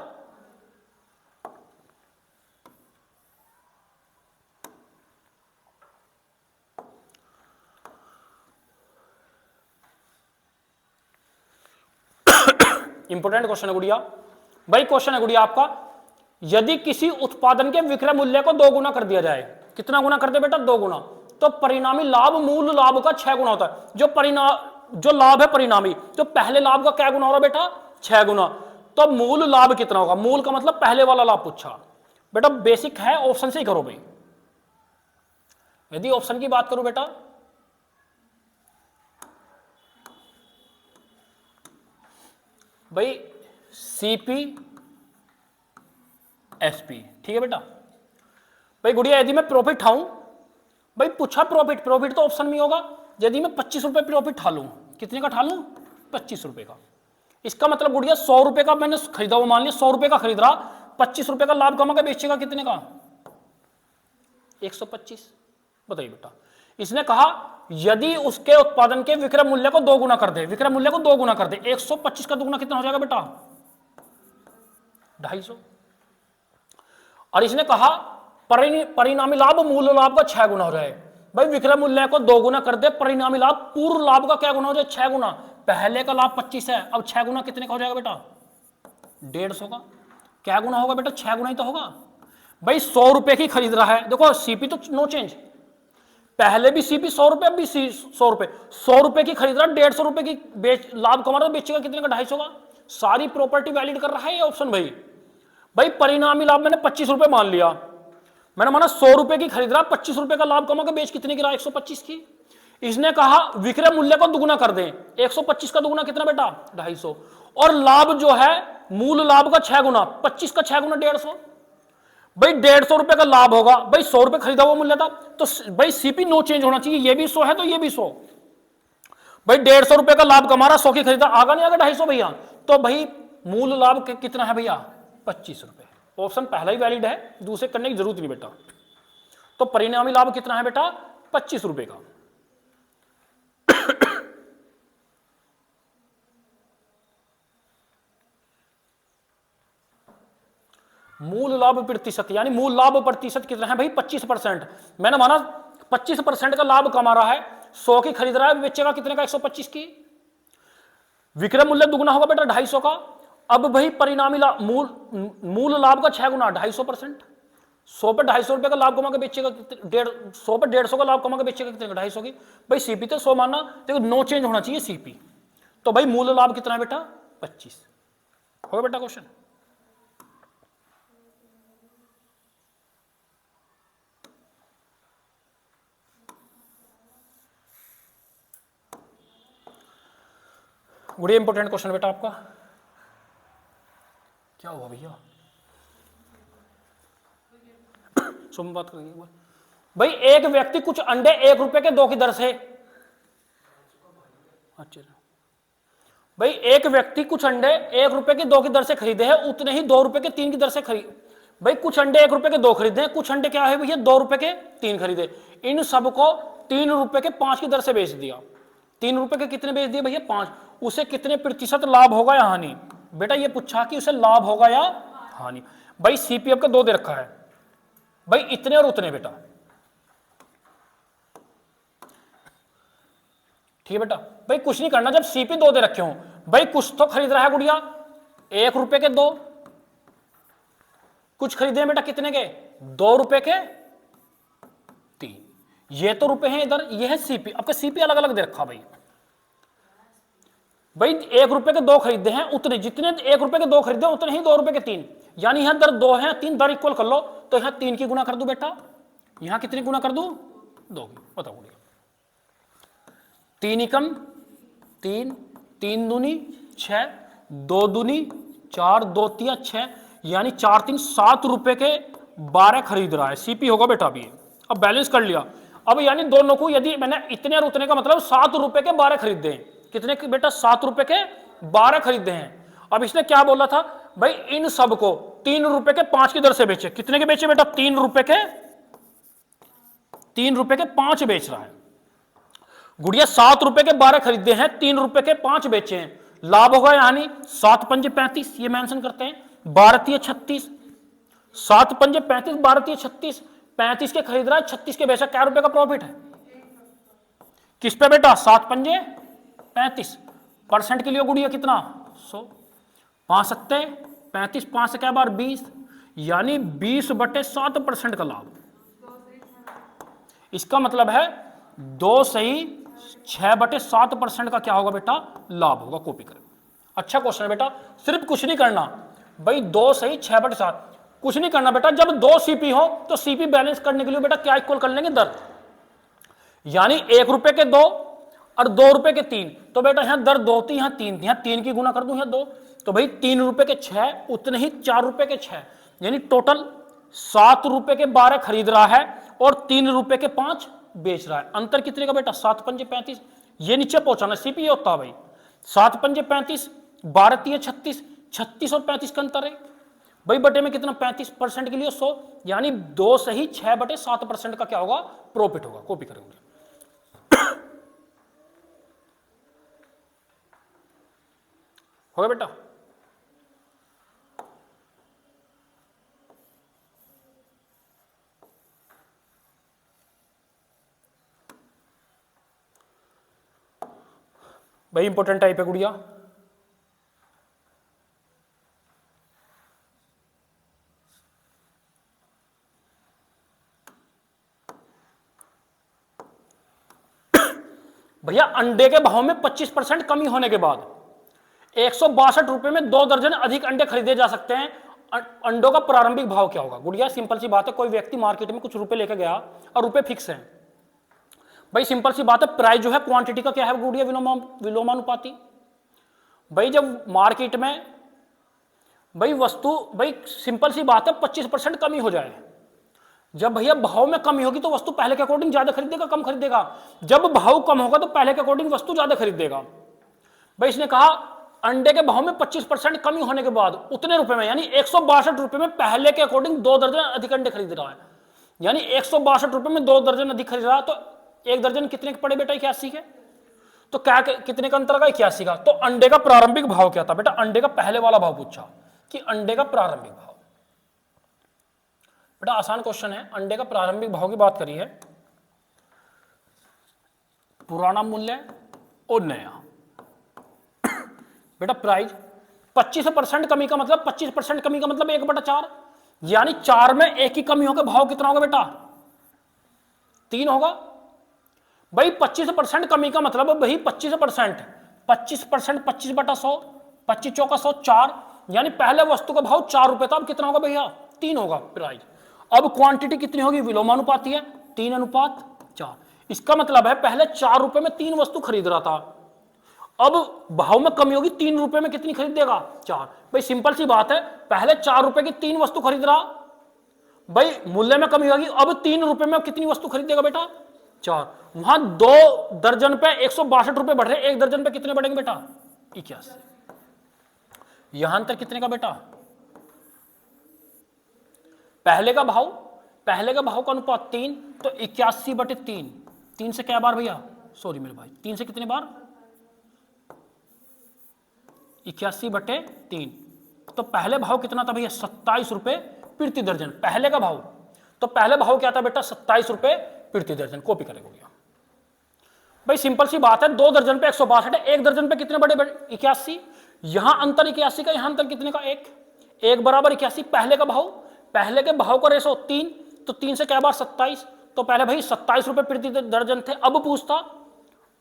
इंपोर्टेंट क्वेश्चन है गुड़िया भाई। क्वेश्चन है गुड़िया आपका, यदि किसी उत्पादन के विक्रय मूल्य को 2 गुना कर दिया जाए, कितना गुना कर दे बेटा, 2 गुना, तो परिणामी लाभ मूल लाभ का 6 गुना होता है। जो लाभ है परिणामी, तो पहले लाभ का क्या गुना हो रहा बेटा, 6 गुना। तो मूल लाभ कितना होगा, मूल का मतलब पहले वाला लाभ पूछा बेटा। बेसिक है, ऑप्शन से ही करो भाई। यदि ऑप्शन की बात करूं बेटा, भाई सीपी एसपी, ठीक है बेटा। भाई गुड़िया यदि मैं प्रॉफिट ठाऊं, भाई पूछा प्रॉफिट, प्रॉफिट तो ऑप्शन में होगा। यदि मैं 25 रुपए प्रॉफिट ठा लूं, कितने का ठा लूं, 25 रुपए का। इसका मतलब गुड़िया 100 रुपए का मैंने खरीदा, वो मान लिया 100 रुपए का खरीद रहा, 25 रुपए का लाभ कमा के बेचेगा कितने का, 125। बताइए बेटा। इसने कहा यदि उसके उत्पादन के विक्रय मूल्य को 2 गुना कर दे, विक्रय मूल्य को 2 गुना कर दे, 125 का 2 गुना कितना हो जाएगा बेटा, 250। और इसने कहा परिणामी लाभ मूल लाभ का 6 गुना हो जाए। भाई विक्रय मूल्य को 2 गुना कर दे, परिणामी लाभ पूर्व लाभ का क्या गुना हो जाए, 6 गुना। पहले का लाभ 25 है, अब 6 गुना कितने का हो जाएगा बेटा, 150 का। क्या गुना होगा बेटा, 6 गुना ही तो होगा। भाई 100 रुपए की खरीद रहा है, देखो सीपी तो नो चेंज, पहले भी सीपी 100 रुपए, अब भी 100 रुपए। 100 रुपए की खरीद रहा है, 150 रुपए की लाभ कमा रहा है, बेचेगा कितने का, 250 का। सारी प्रॉपर्टी वैलिड कर रहा है ये ऑप्शन भाई। भाई परिणामी लाभ मैंने 25 रुपए मान लिया, मैंने माना 100 रुपए की खरीद रहा, 25 रुपए का लाभ कमा के बेच कितने की रहा, 125 की। इसने कहा विक्रय मूल्य को दुगुना कर दें, 125 का दुगुना कितना बेटा, 250। और लाभ जो है मूल लाभ का 6 गुना, 25 का 6 गुना 150। भाई 150 रुपए का लाभ होगा, भाई 100 रुपए खरीदा हुआ मूल्य था, तो भाई सीपी नो चेंज होना चाहिए। ये भी 100 है तो ये भी 100। भाई 150 रुपए का लाभ कमा रहा, 100 की खरीदा, आगा नहीं आगा 250 भैया। तो भाई मूल लाभ कितना है भैया, 25 रुपए। ऑप्शन पहला ही वैलिड है, दूसरे करने की जरूरत नहीं बेटा। तो परिणामी लाभ कितना है बेटा, 25 रुपए का। मूल लाभ प्रतिशत, यानी मूल लाभ प्रतिशत कितना है भाई, 25%। मैंने माना 25% का लाभ कमा रहा है, 100 की खरीद रहा है, बेचेगा कितने का, 125 की। विक्रय मूल्य दुगुना होगा बेटा, 250 का। अब भाई परिणामी लाभ मूल लाभ का 6 गुना, 250%। 100 पे 250 रुपए का लाभ कमा के बेचेगा, 100 पे 150 का लाभ कमा के बेचेगा कितने का, 250 की। भाई सीपी तो 100 मानना, देखो नो चेंज होना चाहिए सीपी। तो भाई मूल लाभ कितना है बेटा, 25। होगा बेटा क्वेश्चन। बड़ी इंपॉर्टेंट क्वेश्चन बेटा आपका। क्या हुआ भैया, सुन बात करेंगे भाई। एक व्यक्ति कुछ अंडे 1 रुपए के 2 की दर से, अच्छा भाई एक व्यक्ति कुछ अंडे 1 रुपए के 2 की दर से खरीदे हैं, उतने ही 2 रुपए के 3 की दर से खरीद। भाई कुछ अंडे 1 रुपए के 2 खरीदे हैं, कुछ अंडे क्या है भैया, 2 रुपए के 3 खरीदे। इन सबको 3 रुपए के 5 की दर से बेच दिया। 3 रुपए के कितने बेच दिए भैया, 5। उसे कितने प्रतिशत लाभ होगा या हानि। बेटा ये पूछा कि उसे लाभ होगा या हानि। भाई सीपीएफ का 2 दे रखा है भाई, इतने और उतने बेटा, ठीक है बेटा। भाई कुछ नहीं करना, जब सीपी 2 दे रखे हो, भाई कुछ तो खरीद रहा है गुड़िया, 1 रुपए के 2, कुछ खरीदे हैं बेटा कितने के, 2 रुपए के 3। ये तो रुपए हैं इधर, ये है सीपी। आपका सीपी अलग अलग दे रखा भाई। भाई 1 रुपए के 2 खरीदे हैं, उतने जितने 1 रुपए के 2 खरीदे उतने ही 2 रुपए के 3, यानी यहां दर 2 है, 3 दर इक्वल कर लो, तो यहां 3 की गुना कर दू बेटा, यहां कितनी गुना कर दू, 2 की। बताओ गुड़िया, 3 एकम 3, 3 दूनी 6, 2 दूनी 4, 2 तिया 6, यानी 4 3 7 रुपए के 12 खरीद रहा है। सीपी होगा बेटा अभी। अब बैलेंस कर लिया। अब यानी दोनों को, यदि मैंने इतने और उतने का मतलब 7 रुपए के 12 खरीदे हैं। कितने के बेटा, 7 रुपए के 12 खरीदे हैं। अब इसने क्या बोला था भाई, इन सब को 3 रुपए के 5 की दर से बेचे। कितने के बेचे बेटा, 3 रुपए के 5 बेच रहा है। गुड़िया 7 रुपए के 12 खरीदे हैं, 3 रुपए के 5 बेचे हैं, लाभ होगा यानी 7 पंजे 35, ये मेंशन करते हैं, 12 तिया 36, 7 पंजे 35, 12 तिया 36, 35 के खरीद रहा है, 36 के बेचा, क्या रुपए का प्रॉफिट है किस पे बेटा, 7 पंजे 35। परसेंट के लिए गुड़िया कितना, 100, 5 सत्ते 35, 5 से क्या बार 20, यानी 20/7% का लाभ। इसका मतलब है 2 सही 6/7% का क्या होगा बेटा, लाभ होगा। कॉपी करें। अच्छा क्वेश्चन है बेटा। सिर्फ कुछ नहीं करना भाई, 2 सही 6/7, कुछ नहीं करना बेटा। जब 2 सीपी हो तो सीपी बैलेंस करने के लिए बेटा क्या इक्वल कर लेंगे, दर। यानी 1 रुपए के 2 और 2 रुपए के 3, तो बेटा यहां दर 2 थी, यहां 3 थी, यहां 3 की गुना कर दूं, यहां 2, तो भाई 3 रुपए के 6 उतने ही 4 रुपए के 6, यानी टोटल 7 रुपए के 12 खरीद रहा है और 3 रुपए के 5 बेच रहा है। अंतर कितने का बेटा, 7 पंजे 35, ये नीचे पहुंचाना सीपी होता है भाई। 7 पंजे 35, 12 तिया 36, 36 और 35 का अंतर है भाई, बटे में कितना 35% के लिए 100, यानी 2 सही 6/7% का क्या होगा, प्रॉफिट होगा। कॉपी करेंगे। हो गया बेटा। भाई इंपॉर्टेंट टाइप है गुड़िया। भैया अंडे के भाव में 25% कमी होने के बाद 162 रुपए में 2 दर्जन अधिक अंडे खरीदे जा सकते हैं। अंडों का प्रारंभिक भाव क्या होगा गुड़िया, सिंपल सी बात है। कोई व्यक्ति मार्केट में कुछ रुपए लेके गया और रुपए फिक्स हैं भाई, सिंपल सी बात है। प्राइस जो है क्वांटिटी का क्या है गुड़िया, विलोमानुपाती। भाई जब मार्केट में भाई वस्तु, भाई सिंपल सी बात है 25% कमी हो जाए, जब भैया भाव में कमी होगी तो वस्तु पहले के अकॉर्डिंग ज्यादा खरीदेगा कम खरीदेगा, जब भाव कम होगा तो पहले के अकॉर्डिंग वस्तु ज्यादा खरीदेगा। भाई इसने कहा अंडे के भाव में 25% कमी होने के बाद उतने रुपए में, यानी 162 रुपए में पहले के अकॉर्डिंग 2 दर्जन अधिक अंडे खरीद रहा है, यानी 162 रुपए में 2 दर्जन अधिक खरीद रहा है, तो 1 दर्जन कितने के पड़े बेटा, 81 के। तो क्या कितने का अंतर का, 81 का। तो अंडे का प्रारंभिक भाव क्या था बेटा, अंडे का पहले वाला भाव पूछा कि अंडे का प्रारंभिक भाव। बेटा आसान क्वेश्चन है। अंडे का प्रारंभिक भाव की बात करी है, पुराना मूल्य और नया। बेटा प्राइस 25% कमी का मतलब 25% कमी का मतलब 1/4, यानी 4 में 1 की कमी होगा, भाव कितना होगा बेटा, 3 होगा। भाई 25% कमी का मतलब भाई 25%, 25% 25/100, 25 चौका 100, 4, यानी पहले वस्तु का भाव 4 रुपए था, अब कितना होगा भैया, 3 होगा प्राइस। अब क्वांटिटी कितनी होगी, विलोमानुपाती है, 3:4। इसका मतलब है पहले 4 रुपए में 3 वस्तु खरीद रहा था, अब भाव में कमी होगी, 3 रुपए में कितनी खरीदेगा, 4। भाई सिंपल सी बात है, पहले 4 रुपए की 3 वस्तु खरीद रहा, भाई मूल्य में कमी होगी, अब 3 रुपए में कितनी वस्तु खरीदेगा बेटा, 4। वहां 2 दर्जन पे 162 रुपए बढ़ रहे, 1 दर्जन पे कितने बढ़ेंगे बेटा, 81। यहां अंतर कितने का बेटा, पहले का भाव का अनुपात 3, तो 81/3, 3 से क्या बार भैया, सॉरी मेरे भाई, 3 से कितने बार, 81/3। तो पहले भाव कितना था भैया, 27 रुपए प्रति दर्जन, पहले का भाव। तो पहले भाव क्या था बेटा, 27 रुपए प्रति दर्जन। कॉपी करेगा भैया। भाई सिंपल सी बात है, 2 दर्जन पे 162 है, 1 दर्जन पे कितने बड़े 81, यहां अंतर 81 का, यहां अंतर कितने का, 1, 1 बराबर 81। पहले का भाव, पहले के भाव का रेशो 3, तो 3 से क्या बार 27, तो पहले भाई 27 रुपए प्रति दर्जन थे। अब पूछता,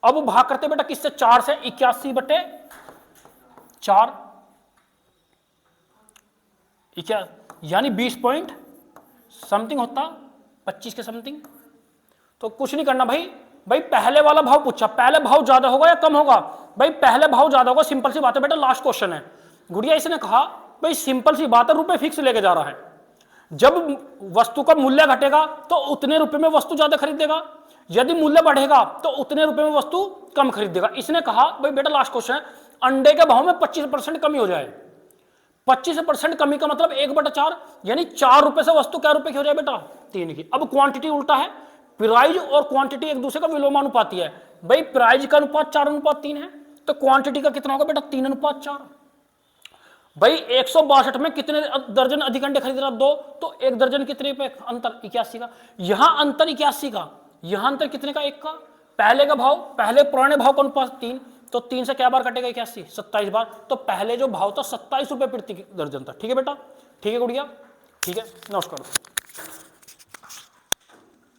अब भाग करते बेटा किससे, 4 से, 81 बटे 4, यानी 20 पॉइंट समथिंग होता, 25 के समथिंग। तो कुछ नहीं करना भाई, पहले वाला भाव पूछा, पहले भाव ज्यादा होगा या कम होगा, भाई पहले भाव ज्यादा होगा, सिंपल सी बात है बेटा, लास्ट क्वेश्चन है। गुड़िया इसने कहा भाई सिंपल सी बात है, रुपए फिक्स लेके जा रहा है, जब वस्तु का मूल्य घटेगा तो उतने रुपए में वस्तु ज्यादा खरीदेगा, यदि मूल्य बढ़ेगा तो उतने रुपए में वस्तु कम खरीदेगा। इसने कहा भाई बेटा लास्ट क्वेश्चन है, अंडे के भाव में 25% कमी हो जाए, 25% कमी का मतलब 1/4, यानी 4 रुपए से वस्तु क्या रुपए की हो जाए बेटा, 3 की। अब क्वांटिटी उल्टा है, प्राइज और क्वांटिटी एक दूसरे का विलोमानुपाती है, भाई प्राइज का अनुपात 4:3 है, तो क्वांटिटी का कितना होगा बेटा, 3:4। भाई 162 में कितने दर्जन अधिक अंडे खरीद रहा, 2, तो 1 दर्जन कितने पे अंतर, 81 का। यहां अंतर 81 का, यहां अंतर कितने का, 1 का। पहले का भाव, पहले पुराने भाव का अनुपात 3, तो 3 से क्या बार कटेगा, 81, 27 बार, तो पहले जो भाव था 27 रुपए प्रति दर्जन था। ठीक है बेटा, ठीक है गुड़िया, ठीक है, नमस्कार।